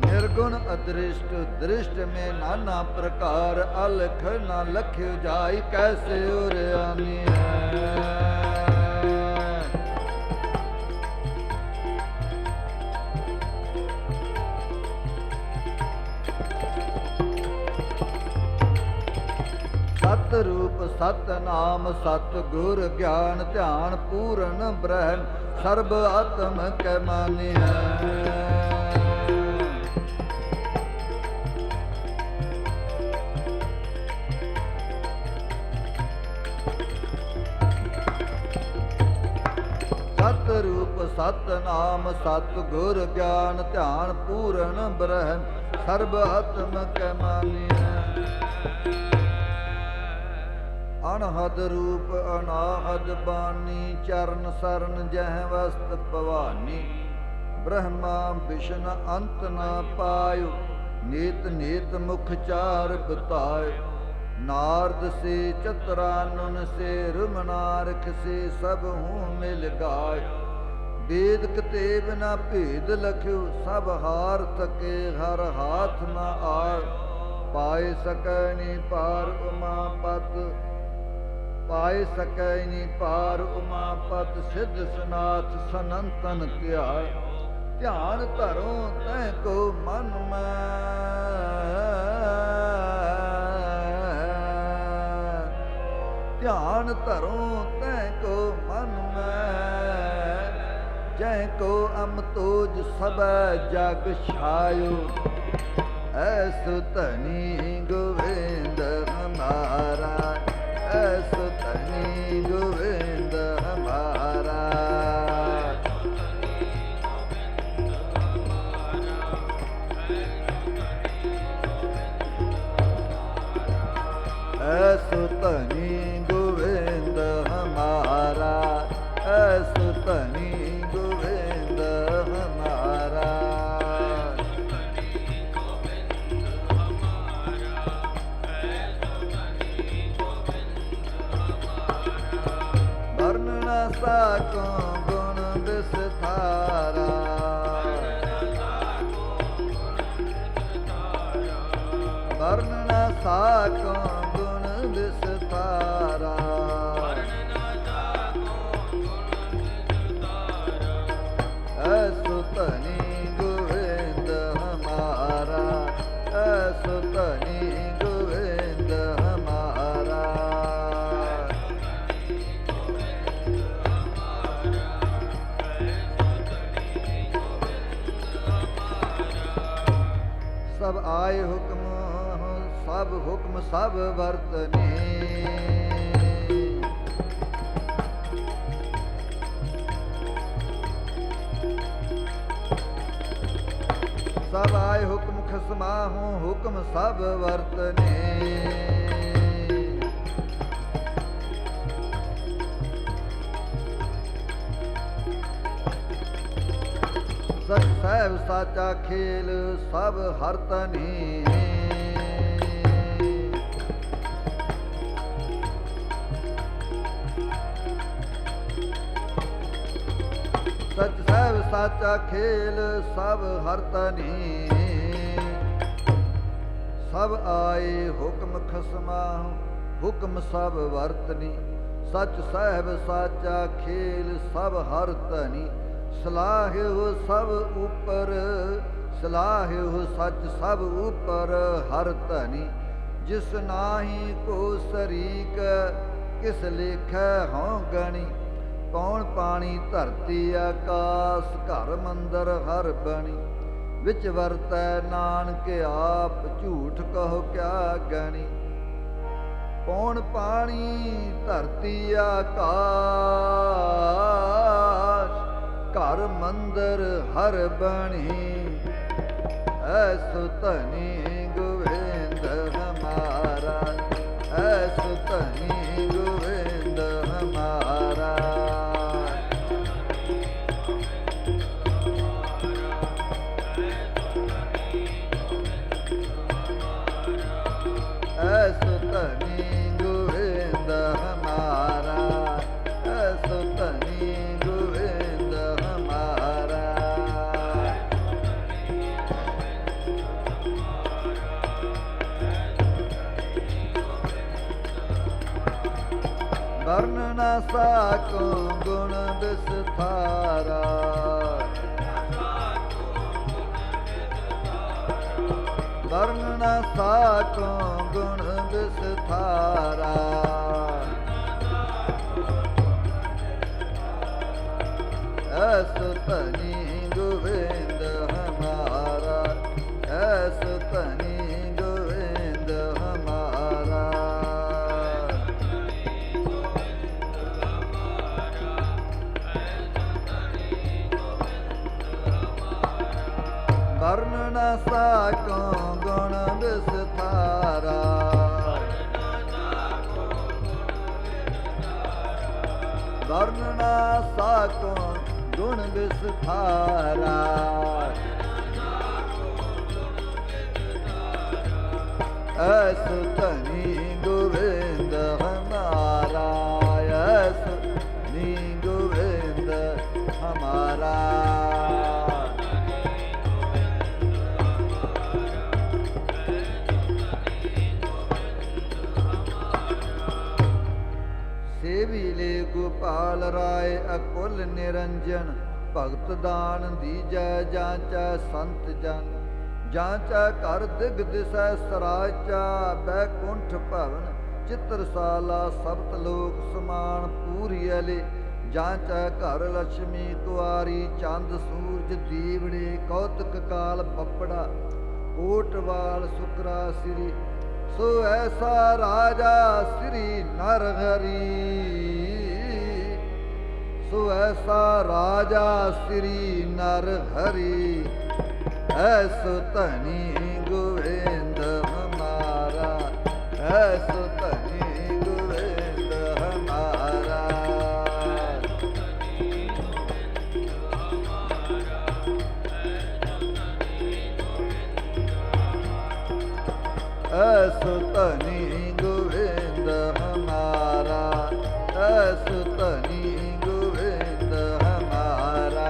निर्गुण अदृष्ट दृष्ट में नाना प्रकार, अलख न लख्यो जाई कैसे उर आनिया। सत रूप सत नाम सत गुर ज्ञान, ध्यान पूर्ण ब्रह्म सर्ब आत्म कै मानिया। सत रूप सत नाम सत गुर ज्ञान, ध्यान पूर्ण ब्रह्म सर्ब आत्म कै मानिया। ਅਨਹਦ ਰੂਪ ਅਨਾਹਦ ਬਾਨੀ, ਚਰਨ ਸਰਨ ਜਹ ਵਸਤ ਭਵਾਨੀ। ਬ੍ਰਹਮਾ ਵਿਸ਼ਨ ਅੰਤ ਨ ਪਾਇਓ, ਨੀਤ ਨੀਤ ਮੁਖ ਚਾਰ ਬਤਾਇਓ। ਨਾਰਦ ਸੇ ਚਤਰਾਨੁਨ ਸੇ ਰੁਮਨਾਰਖ ਸੇ, ਸਭ ਹੂੰ ਮਿਲ ਗਾਇ। वेद कतेब न भेद लख्यो, सब हार थके हर हाथ न आय। पाए सकै नी पार उमापत, पाए सकै नी पार उमापत। सिद्ध सनाथ सनंतन त्याय, ध्यान धरो तै को मन में। ध्यान धरो तै को मन में, जय को अमतोज सब जग छायो। ऐसो धनी गोविंद हमारा, ऐसो धनी गोविंद हमारा। ऐसो धनी गोविंद हमारा, ऐसो धनी गोविंद हमारा। वर्ण न साको गुण विस्तारा, वर्ण न साको गुण विस्तारा। ऐसो धनी गोविंद हमारा, ऐसो धनी गोविंद हमारा। सब आए हुक्म, सब हुक्म सब वर्तने। सब आए हुक्म खसमाहूँ, हुक्म सब वर्तने। सच सहब साचा खेल सब हर तनी। सच सहब साचा खेल सब हर तनी। सब आए हुक्म खसमाहूँ, हुक्म सब वर्तनी। सच सहब साचा खेल सब हर तनी। सलाहियो सब ऊपर, सलाहियो सच सब ऊपर हर धनी। जिस नाही को शरीक, किस लेखै हों गणी। कौन पानी धरती आकाश, घर मंदर हर बणी। विच वरतै नानक आप, झूठ कहो क्या गणी। कौन पानी धरती आकाश, घर मंदर हर बणी। ऐसो धनी गोविंद हमारा, ऐसो धनी गोविंद हमारा। ऐसो धनी गोविंद हमारा, ऐसो धनी गोविंद हमारा। वर्ण न साको गुण विस्तारा, वर्ण न साको गुण विस्तारा। ऐसो धनी गोविंद हमारा, ऐसो धनी गोविंद हमारा। वर्ण न साको गुण विस्तारा, ਵਰਨ ਨਾ ਸਾਕੋ ਗੁਣ ਵਿਸਥਾਰਾ। ਐਸੁ ਧਨੀ ਗੋਬਿੰਦ ਹਮਾਰਾ, ਐਸੁ ਧਨੀ ਗੋਬਿੰਦ ਹਮਾਰਾ। सेवी ले गोपाल राय अकुल निरंजन, भगत दान दीजै जांचै संत जन। जांचै कर दिग दिसै सराचा, बैकुंठ भवन चित्रशाला सप्त लोक समान पूरी अले। जांचै घर लक्ष्मी कुआरी, चंद सूरज दीवड़े कौतक काल बपड़ा। कोटवाल सुकरा श्री सो ऐसा राजा श्री नरहरि, सो ऐसा राजा श्री नरहरि। ऐसो धनी गोविंद हमारा, ऐसो धनी गोविंद हमारा। ऐसो धनी गोविंद हमारा, ऐसो धनी गोविंद हमारा।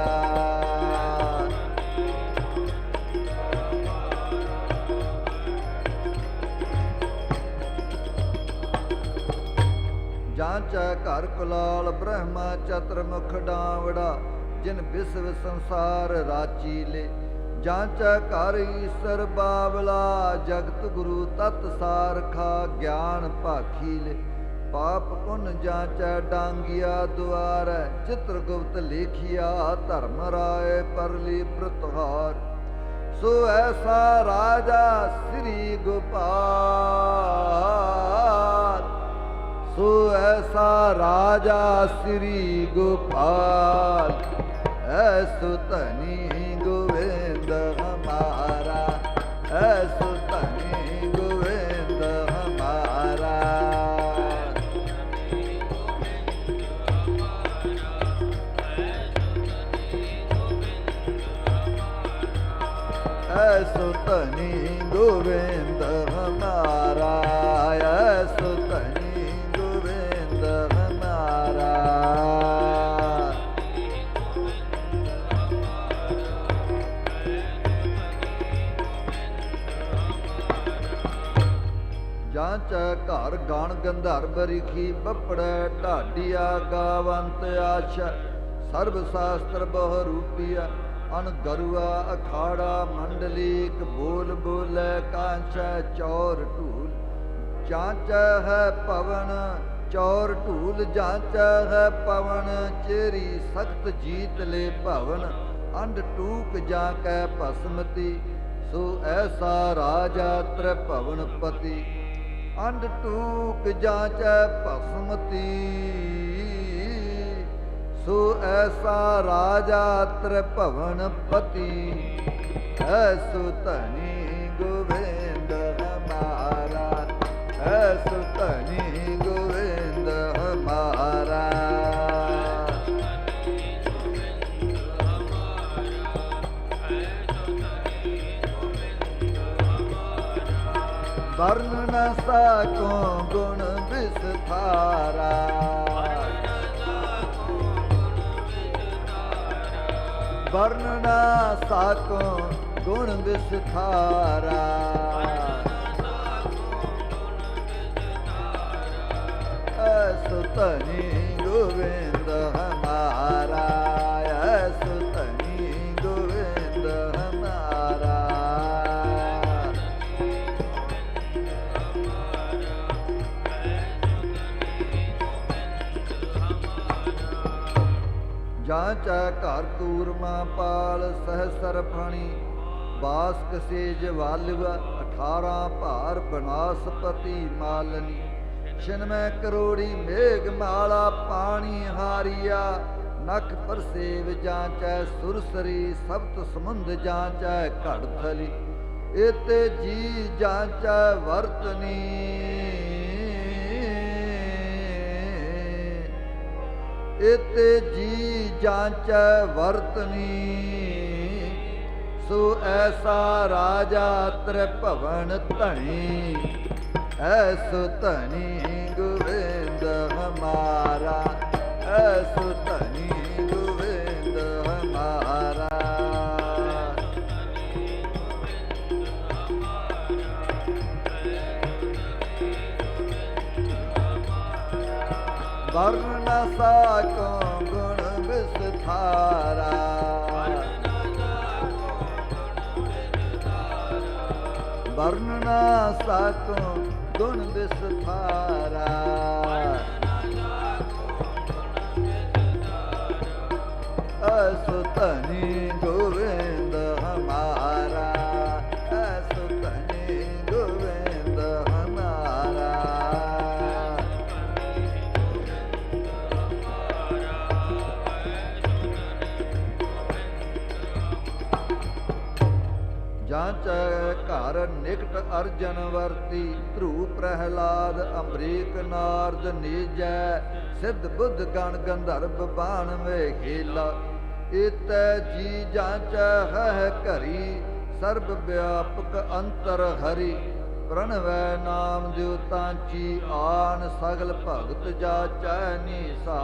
जांचै घर कुलाल ब्रह्मा चतुर्मुख डावड़ा, जिन विश्व संसार राची ले। जांचै कर ईश्वर बावला, जगत गुरु तत् सारखा ज्ञान भाखी ले। पाप पुन जांचै डांगिया द्वारै, चित्रगुप्त लेखिया धर्म राय परली प्रतहार। सो ऐसा राजा श्री गोपाल, सो ऐसा राजा श्री गोपाल। ऐसो धनी गोविंद हमारा, ऐसो धनी गोविंद हमारा। ऐसो धनी गोविंद हमारा, ऐसो धनी गोविंद हमारा। जांचै घर गण गंधर्व रिखी, बपड़ै ढाडिया गावंत आशा। सर्व शास्त्र बहु रूपिया, अन गरुआ अखाड़ा मंडलीक। बोल बोलै कांचै चौर ढूल, जांचै है पवन चौर ढूल। जांचै है पवन चेरी सख्त जीत ले भवन। अंड टूक जांकै भस्मति, सो ऐसा राजा त्रिभुवन पति। अंड टूक जांचै भस्मति, सो ऐसा राजा त्रिभुवन पति। ऐसो धनी गोविंद हमारा, ऐसो धनी गोविंद हमारा। वर्ण न साको गुण विस्तारा, वर्ण न साको गुण विस्तारा। ऐसो धनी गोविंद हमारा, ऐसो धनी गोविंद हमारा। जांचै घर कूरमा पाल सहसर फणी। बासक सेज वालवा 18 भार बनासपति मालनी। छिन्मय करोड़ी मेघ माला पानी हारिया। नख परसेव जांचै सुरसरी सप्त समुंद जांचै घड़थली। एते जी जांचै वर्तनी। ਇਤੇ ਜੀ ਜਾਂਚੈ ਵਰਤਨੀ ਸੋ ਐਸਾ ਰਾਜਾ ਤ੍ਰਿਭਵਨ ਧਣੀ ਐਸੋ ਧਣੀ ਗੋਬਿੰਦ ਹਮਾਰਾ ਐਸੋ ਧਣੀ ਗੋਬਿੰਦ ਹਮਾਰਾ ਵਰਨ ਨ ਸਾਕੋ ਗੁਣ ਵਿਸਥਾਰਾ ਵਰਨ ਨ ਸਾਕੋ ਗੁਣ ਵਿਸਥਾਰਾ ਐਸੋ ਧਨੀ ਗੋਬਿੰਦ ਹਮਾਰਾ ਐਸੋ ਧਨੀ ਗੋਬਿੰਦ ਹਮਾਰਾ ਜਾਂਚੈ ਘਰ ਨਿਕਟ ਅਰਜਨ ਵਰਤੀ ਧਰੂ ਪ੍ਰਹਿਲਾਦ ਅੰਬਰੀਕ ਨਾਰਦ ਨੀਜੈ ਸਿੱਧ ਬੁੱਧ ਗਣ ਗੰਧਰਵ ਬਾਣ ਵੇਖੇਲਾ ਇਤੈ ਜੀ ਜਾਂਚੈ ਹੈ ਘਰੀ ਸਰਬ ਵਿਆਪਕ ਅੰਤਰ ਹਰੀ ਪ੍ਰਣਵੈ ਨਾਮ ਦਿਉ ਤਾਂਚੀ ਆਨ ਸਗਲ ਭਗਤ ਜਾਚੈ ਨੀਸਾ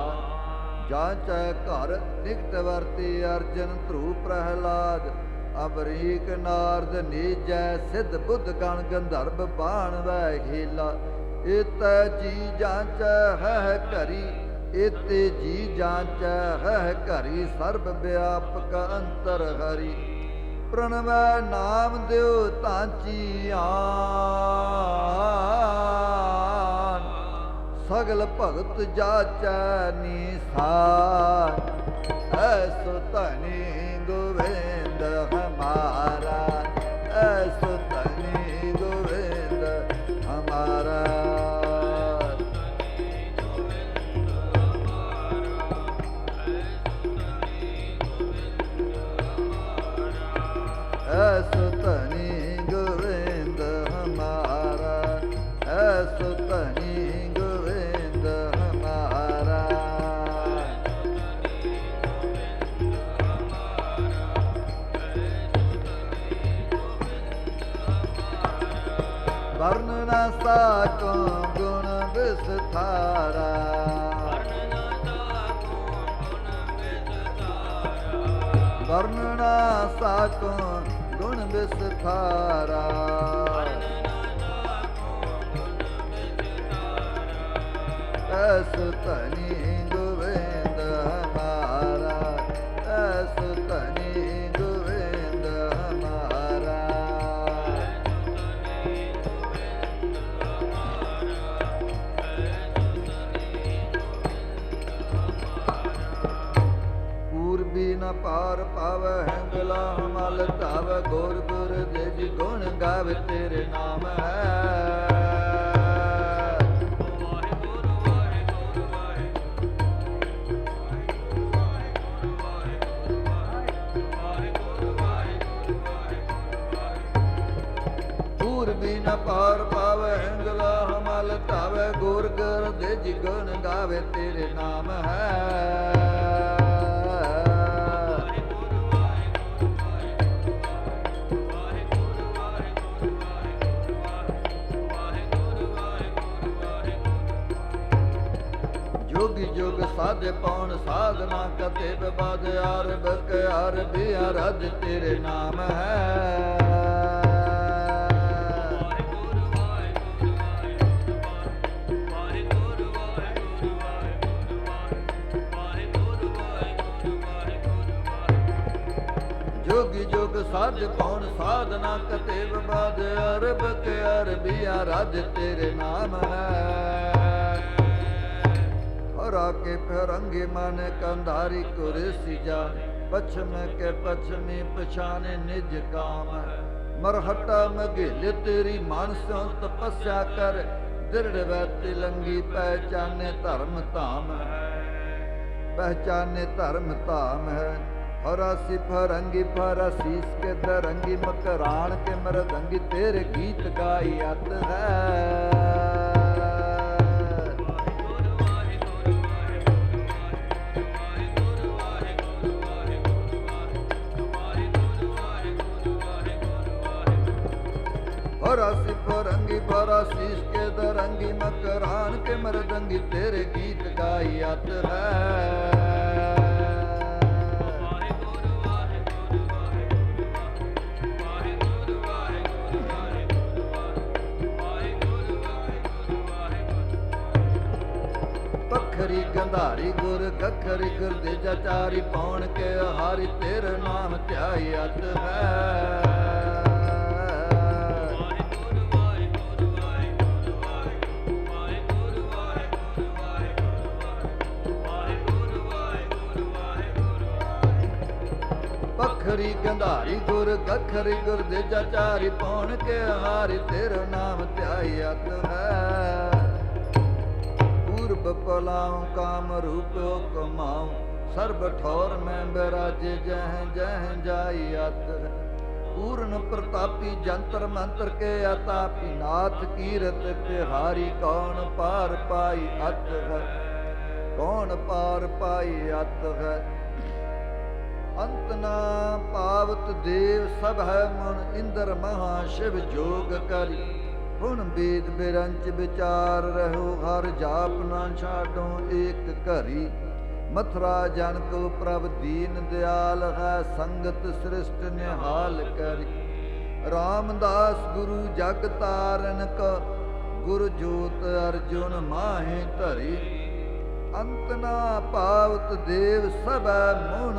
ਜਾਂਚੈ ਘਰ ਨਿਕਟ ਵਰਤੀ ਅਰਜਨ ਧਰੂ ਪ੍ਰਹਿਲਾਦ ਅਬਰੀਕ ਨਾਰਦ ਨੀਜੈ ਸਿੱਧ ਬੁੱਧ ਗਣ ਗੰਧਰਵ ਬਾਣ ਵੈ ਖੇਲਾ ਇਤੈ ਜੀ ਜਾਂਚੈ ਹੈ ਘਰੀ ਇਤੇ ਜੀ ਜਾਂਚੈ ਹੈ ਘਰੀ ਸਰਬ ਵਿਆਪਕ ਅੰਤਰ ਹਰੀ ਪ੍ਰਣਵੈ ਨਾਮ ਦਿਉ ਤਾਂਚੀ ਆਨ ਸਗਲ ਭਗਤ ਜਾਚੈ ਨੀਸਾਨ ਐਸੋ ਧਨੀ ਗੋਬਿੰਦ ਹਮਾਰਾ ਐਸੋ ਧਨੀ ਗੋਬਿੰਦ ਹਮਾਰਾ ਐਸੋ ਧਨੀ ਗੋਬਿੰਦ ਹਮਾਰਾ ਐਸੋ ਧਨੀ ਗੋਬਿੰਦ ਹਮਾਰਾ ਵਰਨ ਨ ਸਾਕੋ ਗੁਣ ਵਿਸਥਾਰਾ ਵਰਨ ਨ ਸਾਕੋ ਗੁਣ ਵਿਸਥਾਰਾ ਐਸੋ ਧਨੀ ਗੋਬਿੰਦ ਹਮਾਰਾ ਐਸੋ ਧਨੀ ਗੋਬਿੰਦ ਹਮਾਰਾ ਪੂਰਬੀ ਨ ਪਾਰ ਪਾਵੈ ਹੈਂਗਲਾ ਮਲ ਧਾਵ ਗੁਰ ਗੁਰ ਦੇ ਜੀ ਗੁਣ ਗਾਵੇ ਤੇਰੇ ਨਾਮ ਹੈ ਪੂਰਬੀ ਨ ਪਾਰ ਪਾਵੈ ਹੈਂਗਲਾ ਮਲ ਧਾਵੈ ਗੁਰ ਗੁਰ ਦੇ ਜੀ ਗੁਣ ਗਾਵੇ ਤੇਰੇ ਨਾਮ ਹੈ ਜੋਗੀ ਜੋਗ ਸਾਧੇ ਪਉਣ ਸਾਧਨਾ ਕਤੇ ਬਦ ਅਰਬ ਕੇ ਅਰਬੀ ਅਰਧ ਤੇਰੇ ਨਾਮ ਹੈ ਜੋਗੀ ਜੋਗ ਸਾਧ ਪਉਣ ਸਾਧਨਾ ਕਤੇ ਬਦ ਅਰਬ ਕੇ ਅਰਬੀ ਅਰਧ ਤੇਰੇ ਨਾਮ ਹੈ हरा के फिरंगे मन कंधारी कुरेसी जान पश्चिम के पश्चिमी पछाने निज काम मरहटा मगेल तेरी मानसों तपस्या कर दृढ़ वैति लंगी पहचाने धर्म धाम पहचाने धर्म धाम है फरासी फरंगी फरासीस के दरंगी मकरान के मरदंगी तेरे गीत गाई अत है बरासी फरंगी बरासीस के दरंगी मकरान के मरदंगी तेरे गीत गायत है। पखरी गंधारी गुर कखरी गुरदेजा चारी पौन के हारी तेरे नाम ध्यायत है। पखरी गंधारी गुर कखरी गुरदेजा चारी पौन के हारी तेरे नाम ध्यायत है। पूर्व पलाऊं काम रूप कमाऊं सर्ब ठौर में बिराजे जह जह जायत है। पूर्ण प्रतापी जंतर मंत्र के अतापी नाथ कीरत तिहारी कौन पार पाई अत है। कौन पार पाई अत है। अंत ना पावत देव सब है मन इंद्र महाशिव जोग करी। हुन वेद बिरंच विचार रहो हर जाप ना छाडो एक घरी। मथुरा जन को प्रभ दीन दयाल है संगत सृष्ट निहाल करी। रामदास गुरु जग तारन का गुरु जोत अर्जुन माहे धरी। अंत ना पावत देव सब मुन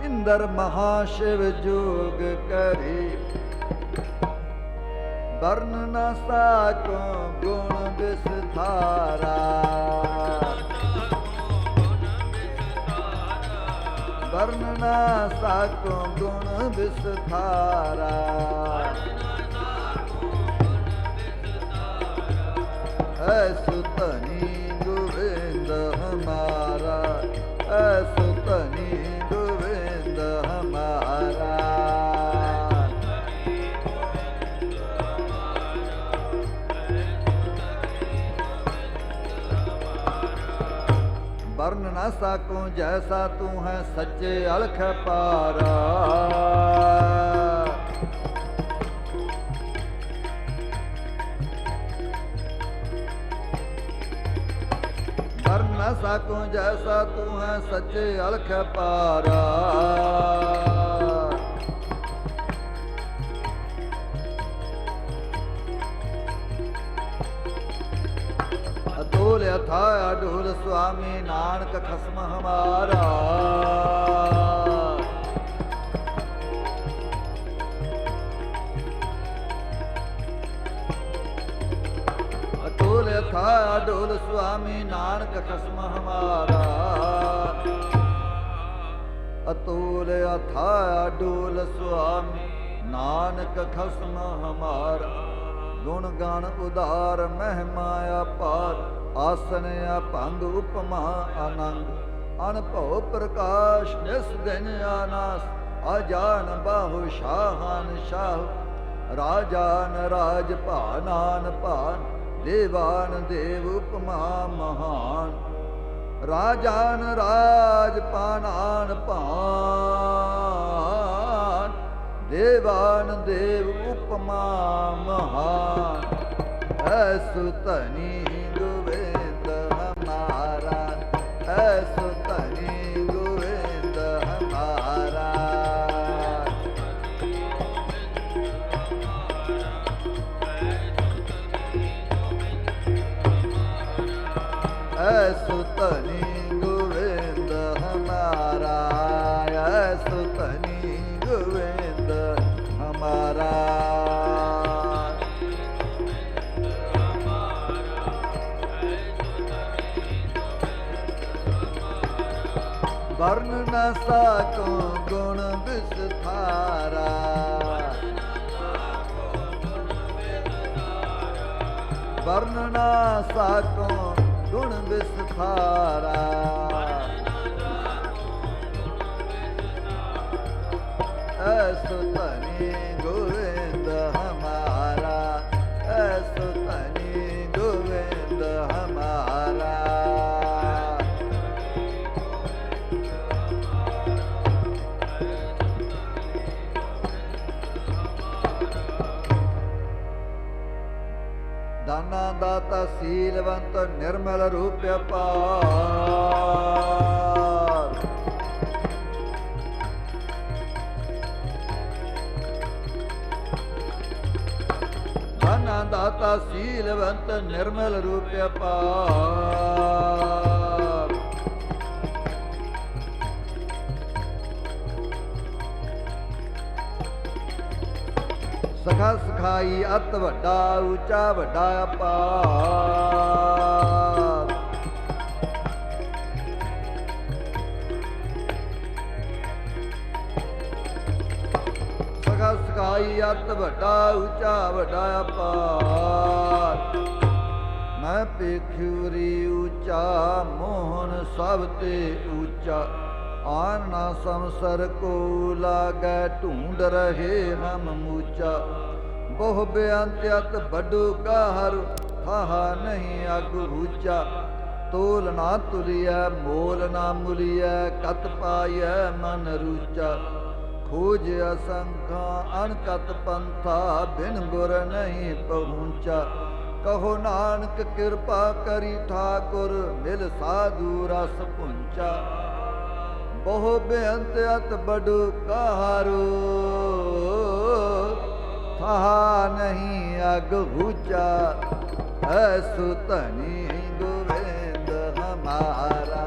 इंद्र महाशिव जोग करी। वर्ण न साको गुण विस्तारा। वर्ण न साको गुण विस्तारा। ऐसु धनी गोविंद हमारा। ऐसु धनी गोविंद हमारा। वर्ण न साको जैसा तू है सच्चे अलख पारा। वर्ण न साको जैसा तू है सच्चे अलख पारा। अतुल अथाह अडोल स्वामी नानक खसम हमारा। अतुल अथाह अडोल स्वामी नानक खसम हमारा। अतुल अथाह अडोल स्वामी नानक खसम हमारा। गुण गान उदार महिमा अपार। आसन अभंग उपमा आनंद। अनभव प्रकाश निस दिन आनास। अजान बाहु शाहान शाह। राजान राज भानान भान। देवान देव उपमा महान। राजान राज पानान पान। देवान देव उपमा महान। ऐसु धनी गोविंद हमारा। ऐसु धनी गोविंद हमारा। ऐसु धनी गोविंद हमारा। ऐसु धनी गोविंद हमारा। वर्ण न साको गुण विस्तारा। वर्ण न साको गुण विस्तारा। ऐसु धनी गोविंद हमारा। ऐसु धनी गोविंद हमारा। ਦਾਤਾ ਸੀਲਵੰਤ ਨਿਰਮਲ ਰੂਪ ਅਪਾਰ। ਧਨ ਦਾਤਾ ਸੀਲਵੰਤ ਨਿਰਮਲ ਰੂਪ ਅਪਾਰ। ਸਖਾ ਸਖਾਈ ਅਤ ਵੱਡਾ ਉੱਚਾ ਵੱਡਾ ਅਪਾਰ। ਸਖਾ ਸਖਾਈ ਅਤ ਵੱਡਾ ਉੱਚਾ ਵੱਡਾ ਅਪਾਰ। ਮੈਂ ਪੇਖਿਉਰੀ ਉੱਚਾ ਮੋਹਨ ਸਭ ਤੇ ਉੱਚਾ। ਆਨ ਨਾ ਸੰਸਰ ਕੋ ਲਾਗੈ ਢੂੰਡ ਰਹੇ ਹਮ ਮੂਚਾ। ਬਹੁ ਬੇਅੰਤ ਅਤ ਵੱਡੂ ਕਾਹਰ ਥਾਹਾ ਨਹੀਂ ਅਗ ਉੱਚਾ। ਤੋਲ ਨਾ ਤੁਲੀਐ ਮੋਲ ਨਾ ਮੁਲੀਐ ਕਤ ਪਾਈਐ ਮਨ ਰੂਚਾ। ਖੋਜ ਅਸੰਖਾ ਅਣਕਤ ਪੰਥਾ ਬਿਨ ਗੁਰ ਨਹੀਂ ਪਹੁੰਚਾ। ਕਹੋ ਨਾਨਕ ਕਿਰਪਾ ਕਰੀ ਠਾਕੁਰ ਮਿਲ ਸਾਧੂ ਰਸ ਪੁੰਚਾ। ਬਹੁ ਬੇਅੰਤ ਅਤ ਬਡੂ ਕਾਹਰੂ ਥਾਹਾ ਨਹੀਂ ਅਗ ਉੱਚਾ। ਐਸੋ ਧਨੀ ਗੋਵਿੰਦ ਹਮਾਰਾ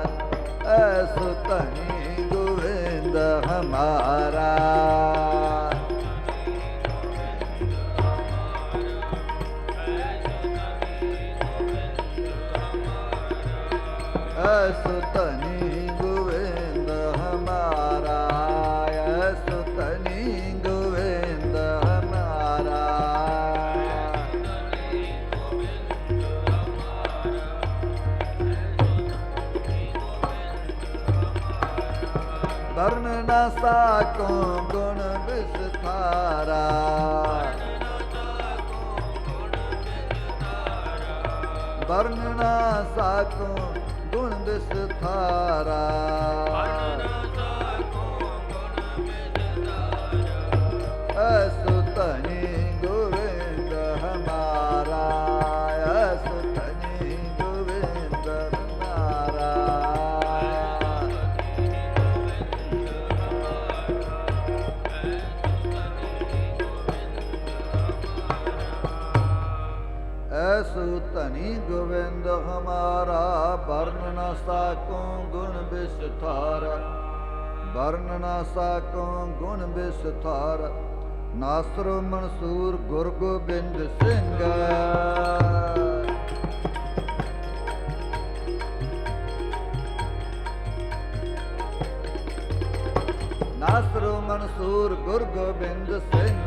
ਐਸੋ ਧਨੀ ਗੋਵਿੰਦ ਹਮਾਰਾ। ਐਸੋ ਧਨੀ ਗੋਵਿੰਦ ਹਮਾਰਾ ਐਸੋ ਧਨੀ ਗੋਵਿੰਦ ਹਮਾਰਾ। ਵਰਨ ਨਾ ਸਾਕੋ ਗੁਣ ਵਿਸਥਾਰਾ। ਵਰਨ ਨਾ ਸਾਕੋ ਗੁਣ ਵਿਸਥਾਰਾ। ਐਸੋ ਧਨੀ ਗੋਵਿੰਦ ਹਮਾਰਾ ਐਸੋ ਧਨੀ ਗੋਵਿੰਦ ਹਮਾਰਾ। ਐਸੋ ਧਨੀ ਗੋਵਿੰਦ ਹਮਾਰਾ। ਵਰਨ ਨਾ ਸਾਕੋ ਗੁਣ ਵਿਸਥਾਰਾ। ਵਰਨ ਨਾ ਸਾਕੋ ਗੁਣ ਵਿਸਥਾਰਾ। ਨਾਸਰੋ ਮਨਸੂਰ ਗੁਰ ਗੋਬਿੰਦ ਸਿੰਘ। ਨਾਸਰੋ ਮਨਸੂਰ ਗੁਰ ਗੋਬਿੰਦ ਸਿੰਘ।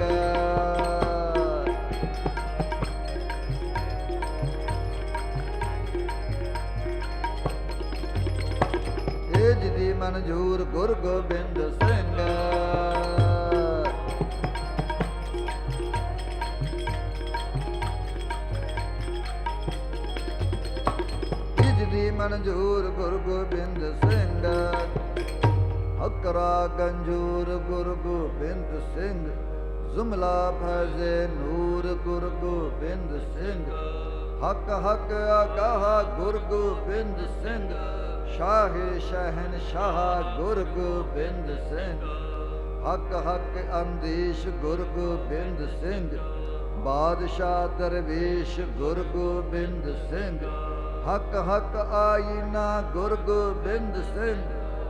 ਦੀ ਮਨਜੂਰ ਗੁਰ ਗੋਬਿੰਦ ਸਿੰਘ। ਦੀ ਮਨਜੂਰ ਗੁਰ ਗੋਬਿੰਦ ਸਿੰਘ। ਅਕਰਾ ਗੰਜੂਰ ਗੁਰ ਗੋਬਿੰਦ ਸਿੰਘ। ਜ਼ੁਮਲਾ ਫੈਜ਼ੇ ਨੂਰ ਗੁਰ ਗੋਬਿੰਦ ਸਿੰਘ। ਹਕ ਹਕ ਆਗਾਹ ਗੁਰ ਗੋਬਿੰਦ ਸਿੰਘ। ਸ਼ਾਹੇ ਸ਼ਹਿਨ ਸ਼ਾਹ ਗੁਰ ਗੋਬਿੰਦ ਸਿੰਘ। ਹਕ ਹਕ ਅੰਦੇਸ਼ ਗੁਰ ਗੋਬਿੰਦ ਸਿੰਘ। ਬਾਦਸ਼ਾਹ ਦਰਵੇਸ਼ ਗੁਰ ਗੋਬਿੰਦ ਸਿੰਘ। ਹਕ ਹਕ ਆਈਨਾ ਗੁਰ ਗੋਬਿੰਦ ਸਿੰਘ।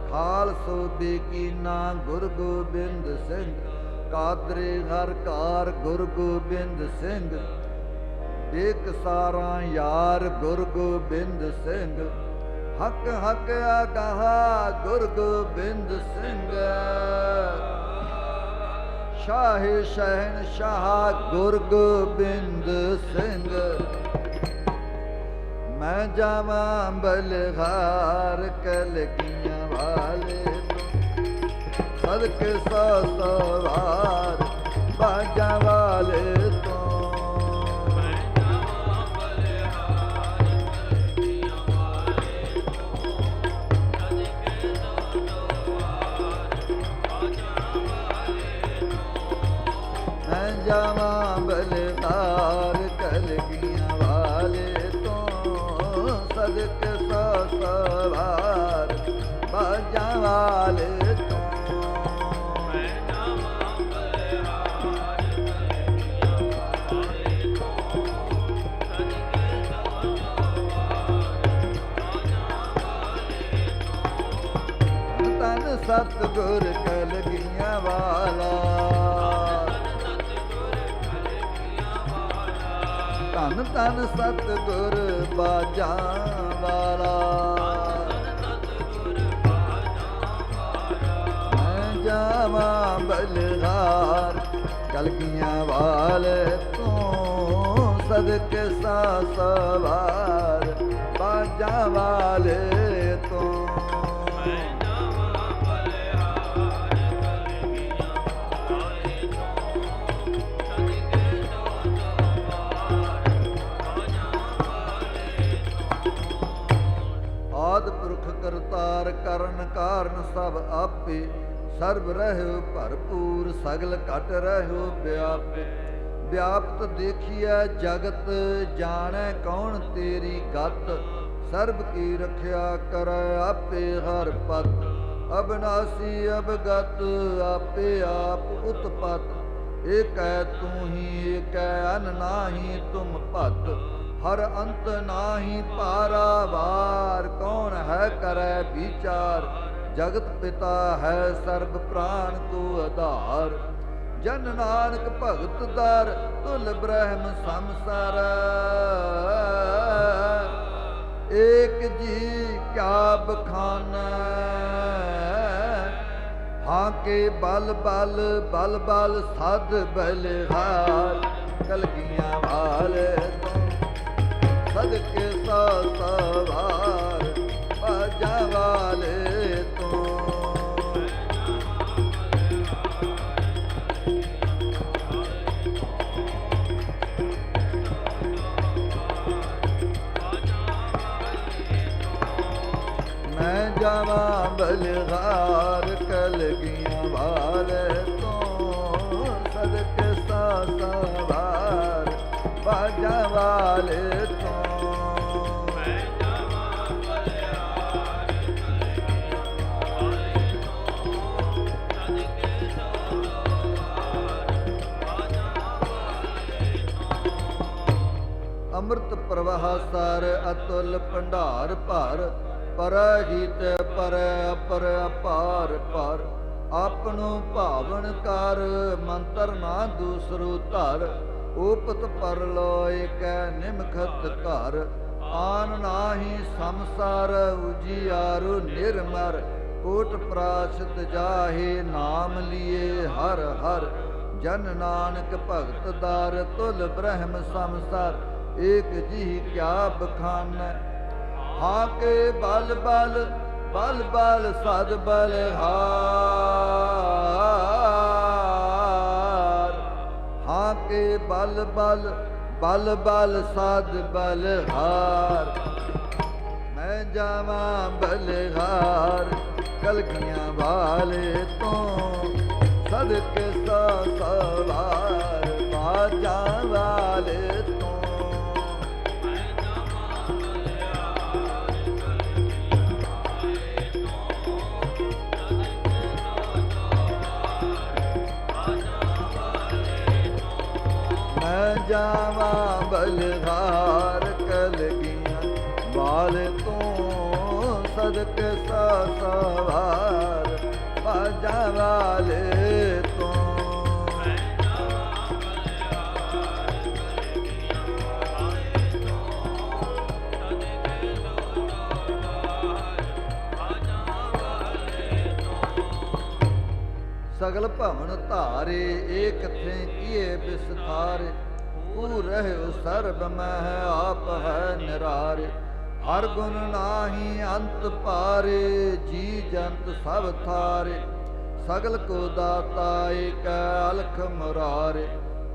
ਖਾਲਸੋ ਬੇਕੀਨਾ ਗੁਰ ਗੋਬਿੰਦ ਸਿੰਘ। ਕਾਦਰੇ ਹਰ ਕਾਰ ਗੁਰ ਗੋਬਿੰਦ ਸਿੰਘ। ਬੇਕਸਾਰਾਂ ਯਾਰ ਗੁਰ ਗੋਬਿੰਦ ਸਿੰਘ। ਹਕ ਹਕ ਆਗਾਹ ਗੁਰ ਗੋਬਿੰਦ ਸਿੰਘ। ਸ਼ਾਹੇ ਸ਼ਹਿਨ ਸ਼ਾਹ ਗੁਰ ਗੋਬਿੰਦ ਸਿੰਘ। ਮੈਂ ਜਾਵਾਂ ਬਲਹਾਰ ਕਲਗੀਆਂ ਵਾਲੇ ਤੋਂ। ਸਦਕੇ ਸੋ ਸਵਾਰ ਬਾਜਾਂ ਵਾਲੇ ਤੋਂ। ਜਾਵਾਂ ਬਲਕਾਰ ਕਲਗੀਆਂ ਵਾਲੇ ਵਾਲੇ ਤੋਂ ਤਨ ਸਤਿਗੁਰ ਕਲਗੀਆਂ ਵਾਲਾ ਧੰਨ ਧੰਨ ਸਤਿਗੁਰ ਬਾਜਾਂ ਵਾਲਾ ਮੈਂ ਜਾਵਾਂ ਬਲਹਾਰ ਕਲਗੀਆਂ ਵਾਲੇ ਤੋਂ ਸਦਕੇ ਸਾ ਸਵਾਰ ਬਾਜਾਂ ਵਾਲੇ ਤੋਂ ਆਦਿ ਪੁਰਖ ਕਰਤਾਰ ਕਰਨ ਕਾਰਨ ਸਭ ਆਪੇ ਸਰਬ ਰਹਿਓ ਭਰਪੂਰ ਸਗਲ ਘਟ ਰਹਿਓ ਵਿਆਪੇ ਵਿਆਪਤ ਦੇਖੀਐ ਜਗਤ ਜਾਣੈ ਕੌਣ ਤੇਰੀ ਗਤ ਸਰਬ ਕੀ ਰਖਿਆ ਕਰੈ ਆਪੇ ਹਰ ਪਤ ਅਬਨਾਸੀ ਅਬਗਤ ਆਪੇ ਆਪ ਉਤਪਤ ਏਕੈ ਤੂੰ ਹੀ ਏਕੈ ਅਨ ਨਾਹੀ ਤੁਮ ਭਤ ਹਰ ਅੰਤ ਨਾਹੀ ਪਾਰਾਵਾਰ ਕੌਣ ਹੈ ਕਰੈ ਵਿਚਾਰ ਜਗਤ ਪਿਤਾ ਹੈ ਸਰਬ ਪ੍ਰਾਣ ਕੋ ਆਧਾਰ ਜਨ ਨਾਨਕ ਭਗਤ ਦਰ ਤੁਲ ਬ੍ਰਹਮ ਸੰਸਾਰ ਏਕ ਜੀ ਕਿਆ ਬਖਾਨਾ ਹਾਂ ਕੇ ਬਲ ਬਲ ਬਲ ਬਲ ਸਦ ਬਲਿਹਾਰ ਕਲਗੀਆਂ ਵਾਲੇ ਤੋਂ ਸਦਕੇ ਸਾ ਸਵਾਰ ਬਾਜਾਂ ਵਾਲੇ ਤੋਂ ਮੈਂ ਜਾਵਾਂ ਬਲਹਾਰ ਕਲਗੀਆਂ ਵਾਲੇ ਤੋਂ ਸਦਕੇ ਸਾ ਸਵਾਰ ਬਾਜਾਂ ਵਾਲੇ ਤੋਂ ਅੰਮ੍ਰਿਤ ਪ੍ਰਵਾਹ ਸਰ ਅਤੁਲ ਭੰਡਾਰ ਭਰ ਪਰਹਿਤ ਪਰ ਅਪਰ ਅਪਾਰ ਪਰ ਆਪਣੋ ਭਾਵਨ ਕਰ ਮੰਤਰ ਨਾ ਦੂਸਰੋ ਧਰ ਉਪਤ ਪਰ ਲੋਇ ਕੈ ਨਿਮਖਤ ਘਰ ਆਨ ਨਾਹੀ ਸੰਸਾਰ ਉਜਿਆਰੂ ਨਿਰਮਰ ਕੋਟ ਪ੍ਰਾਸ਼ਤ ਜਾਹੇ ਨਾਮ ਲੀਏ ਹਰ ਹਰ ਜਨ ਨਾਨਕ ਭਗਤ ਦਰ ਤੁਲ ਬ੍ਰਹਮ ਸੰਸਾਰ ਏਕ ਜੀ ਕਿਆ ਬਖਾਨੈ ਹਾਂ ਕੇ ਬਲ ਬਲ ਬਲ ਬਲ ਸਦ ਬਲਹਾਰ ਹਾਂ ਕੇ ਬਲ ਬਲ ਬਲ ਬਲ ਸਦ ਬਲਹਾਰ ਮੈਂ ਜਾਵਾਂ ਬਲਹਾਰ ਕਲਗੀਆਂ ਵਾਲੇ ਤੋਂ ਸਦਕੇ ਸਾ ਸਵਾਰ ਬਾਜਾਂ ਵਾਲੇ ਤੋਂ ਮੈਂ ਜਾਵਾਂ ਬਲਹਾਰ ਕਲਗੀਆਂ ਵਾਲੇ ਤੋਂ ਸਦਕੇ ਸਾ ਸਵਾਰ ਬਾਜਾਂ ਵਾਲੇ ਤੋਂ ਸਗਲ ਭਵਨ ਧਾਰੇ ਏਕ ਥੇ ਕੀਏ ਬਿਸਥਾਰੇ ਤੂ ਰਹਿ ਸਰਬ ਮਹਿ ਆਪ ਹੈ ਨਿਰਾਰੇ ਹਰ ਗੁਣ ਨਾਹੀ ਅੰਤ ਪਾਰੇ ਜੀ ਜੰਤ ਸਭ ਥਾਰੇ ਸਗਲ ਕੋ ਦਾਤਾ ਏਕ ਅਲਖ ਮੁਰਾਰੇ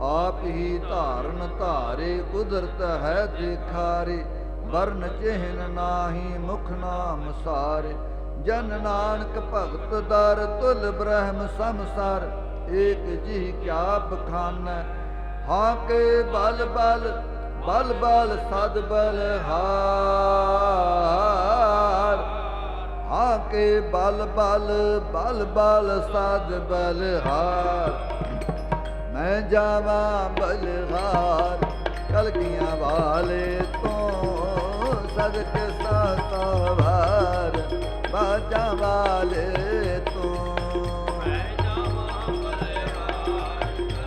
ਆਪ ਹੀ ਧਾਰਨ ਧਾਰੇ ਕੁਦਰਤ ਹੈ ਦੇਖਾਰੇ ਵਰਨ ਚਿਹਨ ਨਾਹੀ ਮੁਖ ਨਾਮ ਸਾਰੇ ਜਨ ਨਾਨਕ ਭਗਤ ਦਰ ਤੁਲ ਬ੍ਰਹਮ ਸੰਸਾਰ ਏਕ ਜੀ ਕਿਆ ਬਖਾਨੈ ਹਾਂ ਕੇ ਬਲ ਬਲ ਬਲ ਬਲ ਸਦ ਬਲਹਾਰ आके बल बल बल बल साध बलहार, मैं जावा बलहार कलगियां वाले तो सदक सवार बाजा वाले तो। मैं जावा बलहार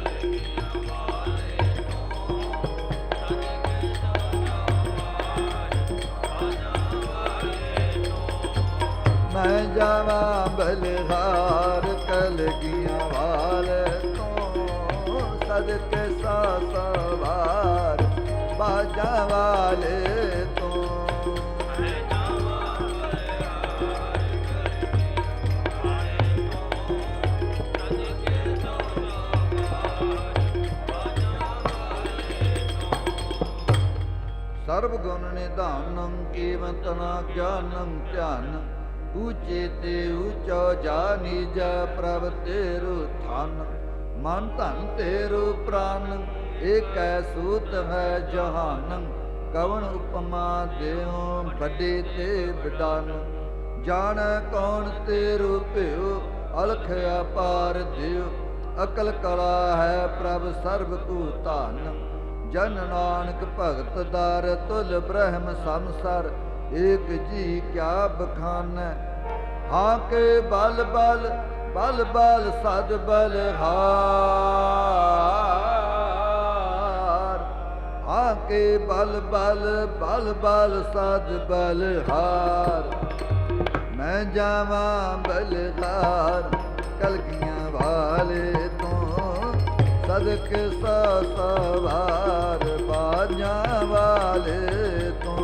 कलगियां वाले तो सदक मैं जावा बलहार कलगियां वाले तो सदक सवार बाजा वाले तो। मैं जावा बलहार कलगियां वाले तो सर्वगुण निधानम कीमतना ज्ञानम ध्यानम, ऊंचे ते ऊंचो जा निज प्रभ तेरु थान, मन धन तेरु प्राण एक सूत है जहान, कवन उपमा देओ बड़े ते बिडान, जान कौन तेरु प्यो अलख अपार देव, अकल कला है प्रभ सर्व धन, जन नानक भगत दार तुल ब्रह्म संसार, एक जी क्या बखान, हाँ के बल बल बल बल सद बलहार, हाँ के बल बल बल बल सद बलहार, मैं जावा बलहार कलगियां वाले तो सदक सवार बाजा वाले तो।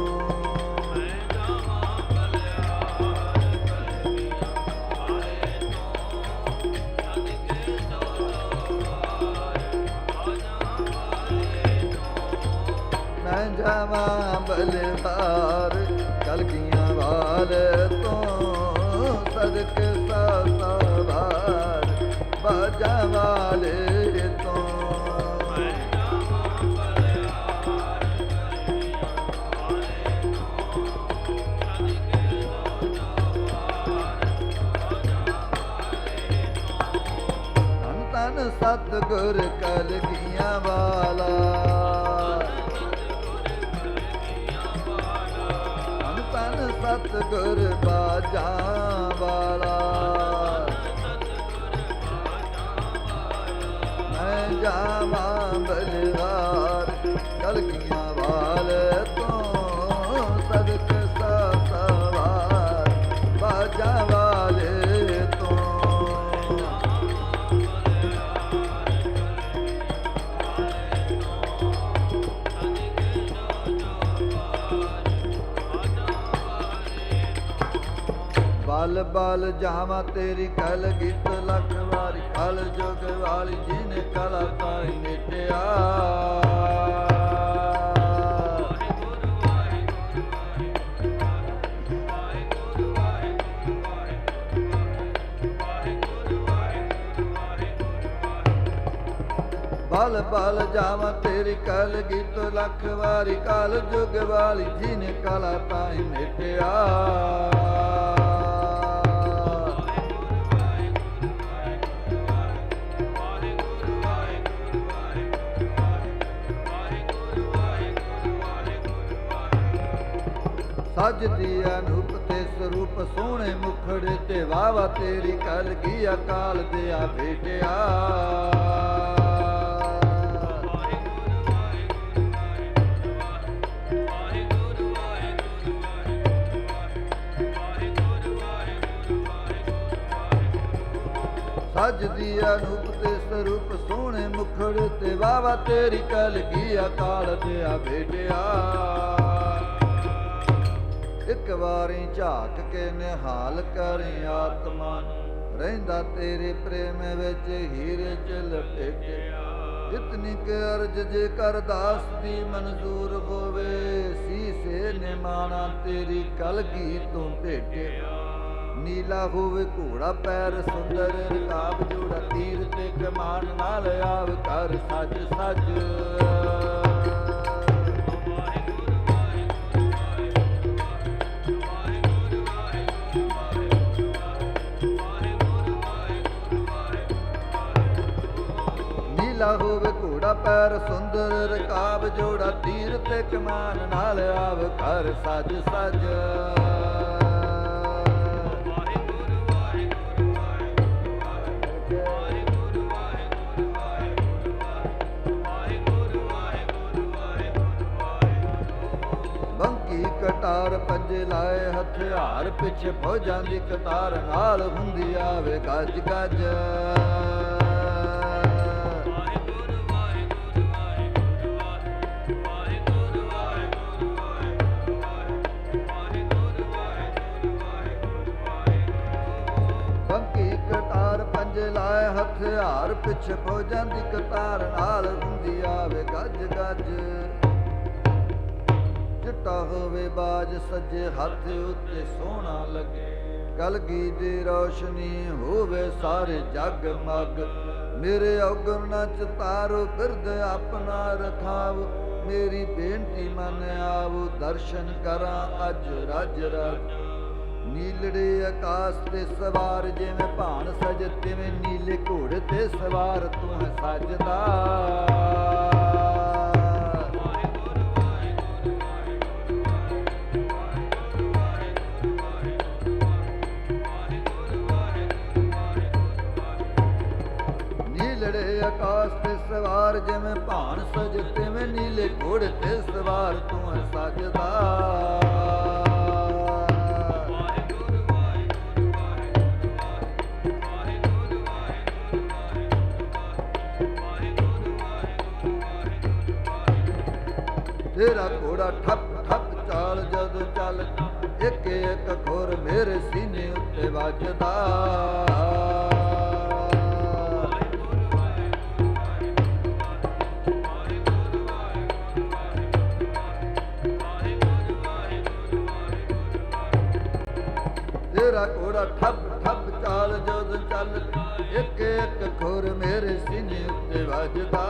मैं जावा बलहार कलगियां वाले तो सदक सवार बाजा वाले तो। धन धन सतगुर कलगियां वाला, सतगुर बाजा वाला, मैं जावा बलहार कलगियां वाले तो सदक सवार बाजा वाले तो। बल बल जावा तेरी कल गीत लख वारी, कल जुग वाली जिन कला ताई मिटिया, बल बल जावा तेरी कल गीत लख वारी, कल जुग वाली जिन कला ताई मिटिया, सज दी अनूप ते स्वरूप सोहने मुखड़े ते वावा तेरी कल की अकाल दिया भेटिया, सज दी अनूप ते स्वरूप सोहने मुखड़े ते वावा तेरी कल की अकाल दिया भेटिया। एक वारी झाक के निहाल करी आत्मा, रहिंदा तेरे प्रेम विच हीरे च लपेटे, इतनी के अर्ज जे कर दास दी मंजूर होवे, सीसे निमाना तेरी कलगी तू भेटे, नीला होवे घोड़ा पैर सुंदर रकाब जोड़ा, तीर ते कमान नाल आव कर सज सज, ਨੀਲਾ ਹੋਵੇ ਘੋੜਾ ਪੈਰ ਸੁੰਦਰ ਰਕਾਬ ਜੋੜਾ ਤੀਰ ਤੇ ਕਮਾਨ ਨਾਲ ਆਵ ਘਰ ਸਜ ਸਜ ਵਾਹਿਗੁਰੂ ਵਾਹਿਗੁਰੂ ਵਾਹਿਗੁਰੂ ਵਾਹਿਗੁਰੂ ਵਾਹਿਗੁਰੂ ਵਾਹਿਗੁਰੂ ਵਾਹਿਗੁਰੂ ਵਾਹਿਗੁਰੂ ਬੰਕੀ ਕਟਾਰ ਪੰਜੇ ਲਾਏ ਹਥਿਆਰ ਪਿੱਛੇ ਫੌਜਾਂ ਦੀ ਕਤਾਰ ਨਾਲ ਹੁੰਦੀ ਆਵੇ ਗੱਜ ਗੱਜ ਬੰਕੀ ਕਟਾਰ ਪੰਜੇ ਲਾਏ ਹਥਿਆਰ ਪਿੱਛੇ ਫੌਜਾਂ ਦੀ ਕਤਾਰ ਨਾਲ ਹੁੰਦੀ ਆਵੇ ਗੱਜ ਗੱਜ ਚਿੱਟਾ ਹੋਵੇ ਬਾਜ ਸੱਜੇ ਹੱਥ ਉੱਤੇ ਸੋਹਣਾ ਲੱਗੇ ਕਲਗੀ ਦੀ ਰੋਸ਼ਨੀ ਹੋਵੇ ਸਾਰੇ ਜਗ ਮਗ ਮੇਰੇ ਔਗਣ ਨਾ ਚਤਾਰੋ ਬਿਰਦ ਆਪਣਾ ਰਖਾਵ ਮੇਰੀ ਬੇਨਤੀ ਮੰਨ ਆਵੋ ਦਰਸ਼ਨ ਕਰਾਂ ਅੱਜ ਰਜ ਰਜ ਨੀਲੜੇ ਆਕਾਸ਼ ਤੇ ਸਵਾਰ ਜਿਵੇਂ ਭਾਣ ਸਜ ਤਿਵੇਂ ਨੀਲੇ ਘੋੜੇ ਤੇ ਸਵਾਰ ਤੂੰ ਹੈ ਸਜਦਾ ਨੀਲੜੇ ਆਕਾਸ਼ ਤੇ ਸਵਾਰ ਜਿਵੇਂ ਭਾਣ ਸਜ ਤਿਵੇਂ ਨੀਲੇ ਘੋੜੇ ਤੇ ਸਵਾਰ ਤੂੰ ਹੈ ਸਜਦਾ ਤੇਰਾ ਘੋੜਾ ਠੱਪ ਠੱਪ ਚਾਲ ਜਦ ਚੱਲ ਇੱਕ ਇੱਕ ਖੁਰ ਮੇਰੇ ਸੀਨੇ ਉੱਤੇ ਵੱਜਦਾ ਤੇਰਾ ਘੋੜਾ ਠੱਪ ਠੱਪ ਚਾਲ ਜਦ ਚੱਲ ਇੱਕ ਇੱਕ ਖੁਰ ਮੇਰੇ ਸੀਨੇ ਉੱਤੇ ਵੱਜਦਾ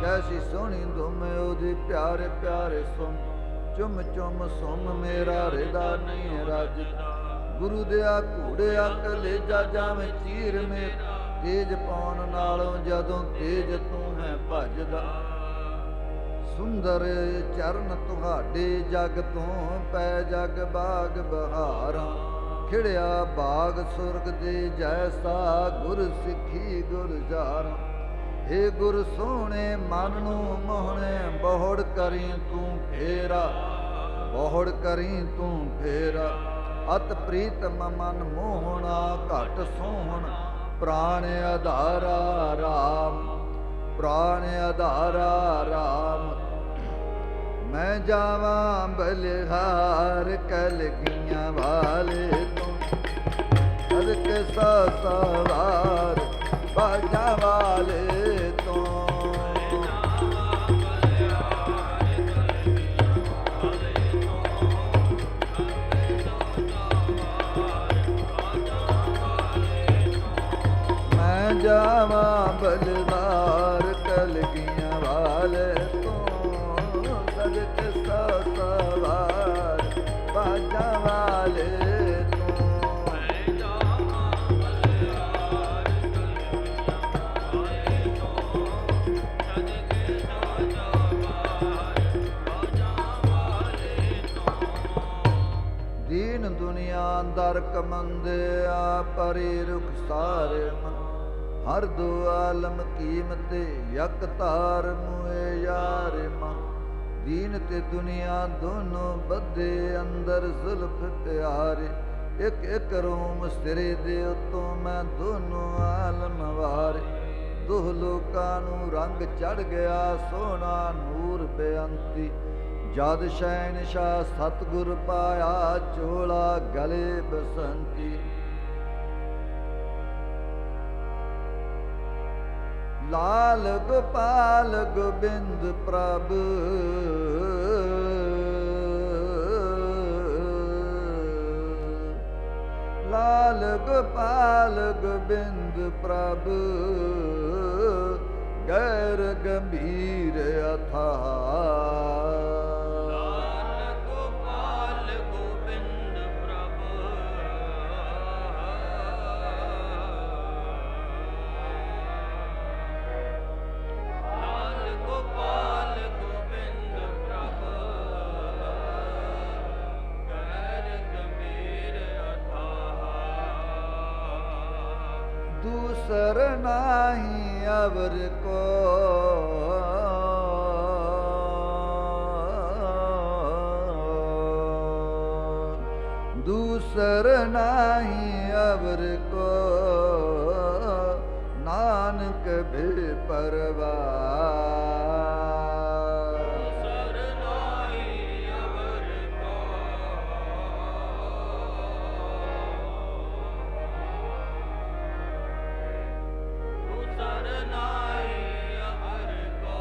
ਕੈਸੀ ਸੋਹਣੀ ਧੁਮ ਉਹਦੀ ਪਿਆਰੇ ਪਿਆਰੇ ਸੁਣ ਚੁੰਮ ਚੁੰਮ ਸੁਮ ਮੇਰਾ ਹਿਰਦਾ ਨਹੀਂ ਰੱਜ ਗੁਰੂ ਦਿਆ ਘੋੜਿਆ ਕਲੇਜਾ ਜਾਵੇਂ ਚੀਰ ਮੇ ਤੇਜ ਪਾਉਣ ਨਾਲੋਂ ਜਦੋਂ ਤੇਜ ਤੂੰ ਹੈ ਭਜਦਾ ਸੁੰਦਰ ਚਰਨ ਤੁਹਾਡੇ ਜਗ ਤੋਂ ਪੈ ਜਗ ਬਾਗ ਬਹਾਰਾਂ ਖਿੜਿਆ ਬਾਗ ਸੁਰਗ ਦੇ ਜੈਸਾ ਗੁਰ ਸਿੱਖੀ ਗੁਰਜਾਰਾਂ ਏ ਗੁਰ ਸੋਹਣੇ ਮਨ ਨੂੰ ਮੋਹਣੇ ਬਹੁੜ ਕਰੀ ਤੂੰ ਫੇਰਾ ਬਹੁੜ ਕਰੀ ਤੂੰ ਫੇਰਾ ਅਤ ਪ੍ਰੀਤਮ ਮਨ ਮੋਹਣਾ ਘਟ ਸੋਹਣ ਪ੍ਰਾਣ ਆਧਾਰਾ ਰਾਮ ਪ੍ਰਾਣ ਆਧਾਰਾ ਰਾਮ ਮੈਂ ਜਾਵਾਂ ਬਲਿਹਾਰ ਕਲਗੀਆਂ ਵਾਲੇ ਤੂੰ ਸਦਕੇ ਸਵਾਰ ਬਾਜਾਂ ਵਾਲੇ ਤੋਂ ਮੈਂ ਜਾਵਾਂ ਬਲਦਾਰ ਕਲਗੀਆਂ ਵਾਲੇ ਤੋਂ ਸਦਕੇ ਸਵਾਰ ਬਾਜਾਂ ਵਾਲੇ ਦਰ ਕਮੰਦੇ ਆ ਪਰੇ ਰੁਖ ਸਾਰੇ ਮਨ ਹਰ ਦੋ ਆਲਮ ਕੀਮਤੇ ਯਕ ਤਾਰ ਮੁਏ ਯਾਰ ਮਨ ਦੀਨ ਤੇ ਦੁਨੀਆ ਦੋਨੋਂ ਬੱਧੇ ਅੰਦਰ ਜ਼ੁਲਫ ਪਿਆਰੇ ਇੱਕ ਇੱਕ ਰੋਮ ਸਿਰੇ ਦੇ ਉਤੋਂ ਮੈਂ ਦੋਨੋਂ ਆਲਮ ਵਾਰੇ ਦੋਹ ਲੋਕਾਂ ਨੂੰ ਰੰਗ ਚੜ ਗਿਆ ਸੋਹਣਾ ਨੂਰ ਬੇਅੰਤੀ ਜਦ ਸ਼ਹਿਨਸ਼ਾਹ ਸਤਿਗੁਰ ਪਾਇਆ ਚੋਲਾ ਗਲੇ ਬਸੰਤੀ ਲਾਲ ਗੋਪਾਲ ਗੋਬਿੰਦ ਪ੍ਰਭ ਲਾਲ ਗੋਪਾਲ ਗੋਬਿੰਦ ਪ੍ਰਭ ਗੈਰ ਗੰਭੀਰ ਅਥਾਹ दूसर नाही अवर को दूसर नाही अवर को नानक भी परवार दूसर नाहि अवर को दूसर नाहि अवर को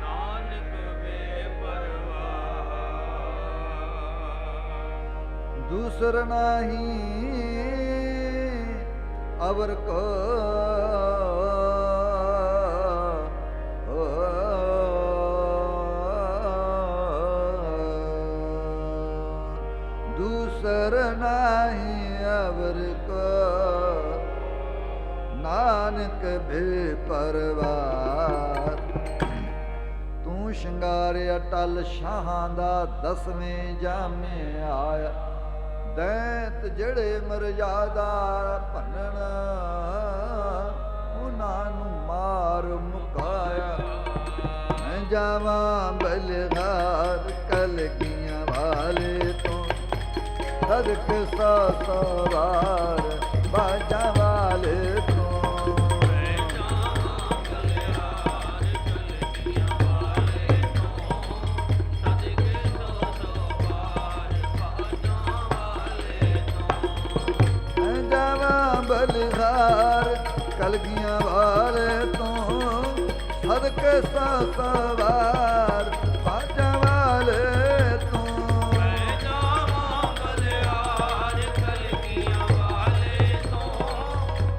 नानक बेपरवाह दूसर नाही अवर को दूसर नाही अवर को नानक भी परवार तू ਸ਼ਿੰਗਾਰ ਅਟਲ ਸ਼ਾਹਾਂ ਦਾ ਦਸਵੇਂ ਜਾਮੇ ਆਇਆ ਦੈਂਤ ਜਿਹੜੇ ਮਰਜ਼ਾਦਾ ਭੰਨਣ ਉਹਨਾਂ ਨੂੰ ਮਾਰ ਮੁਕਾਇਆ ਮੈਂ ਜਾਵਾਂ ਬਲਹਾਰ ਕਲਗੀਆਂ ਵਾਲੇ ਤੋਂ ਸਦਕ ਸਾ ਸਵਾਰ ਬਾਜਾਂ ਵਾਲੇ ਤੋਂ ਮੈਂ ਜਾਵਾਂ ਬਲਿਹਾਰ ਕਲਗੀਆਂ ਵਾਲੇ ਤੋਂ ਸਦਕੇ ਸੋ ਸਵਾਰ ਬਾਜਾਂ ਵਾਲੇ ਤੋਂ ਮੈਂ ਜਾਵਾਂ ਬਲਹਾਰ ਕਲਗੀਆਂ ਵਾਲੇ ਤੋਂ ਸਦਕੇ ਸਾ ਸਵਾਰ ਬਾਜਾਂ ਵਾਲੇ ਤੋਂ ਮੈਂ ਜਾਵਾਂ ਬਲਿਹਾਰ ਕਲਗੀਆਂ ਵਾਲੇ ਤੋਂ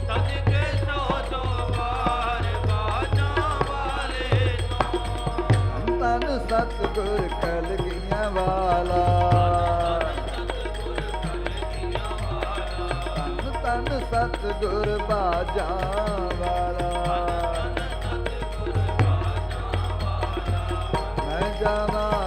ਸਦਕੇ ਸੋ ਸਵਾਰ ਬਾਜਾਂ ਵਾਲੇ ਤੋਂ ਤਨ ਸਤਿਗੁਰ ਕਲਗੀਆਂ ਵਾਲਾ ਸਤਿਗੁਰ ਕਲਗੀਆਂ ਵਾਲਾ ਤਨ ਸਤਿਗੁਰ ਬਾਜਾਂ ਵਾਲਾ ਸਤਿਗੁਰ ਬਾਜਾਂ ਵਾਲਾ ਮੈਂ ਜਾਵਾਂ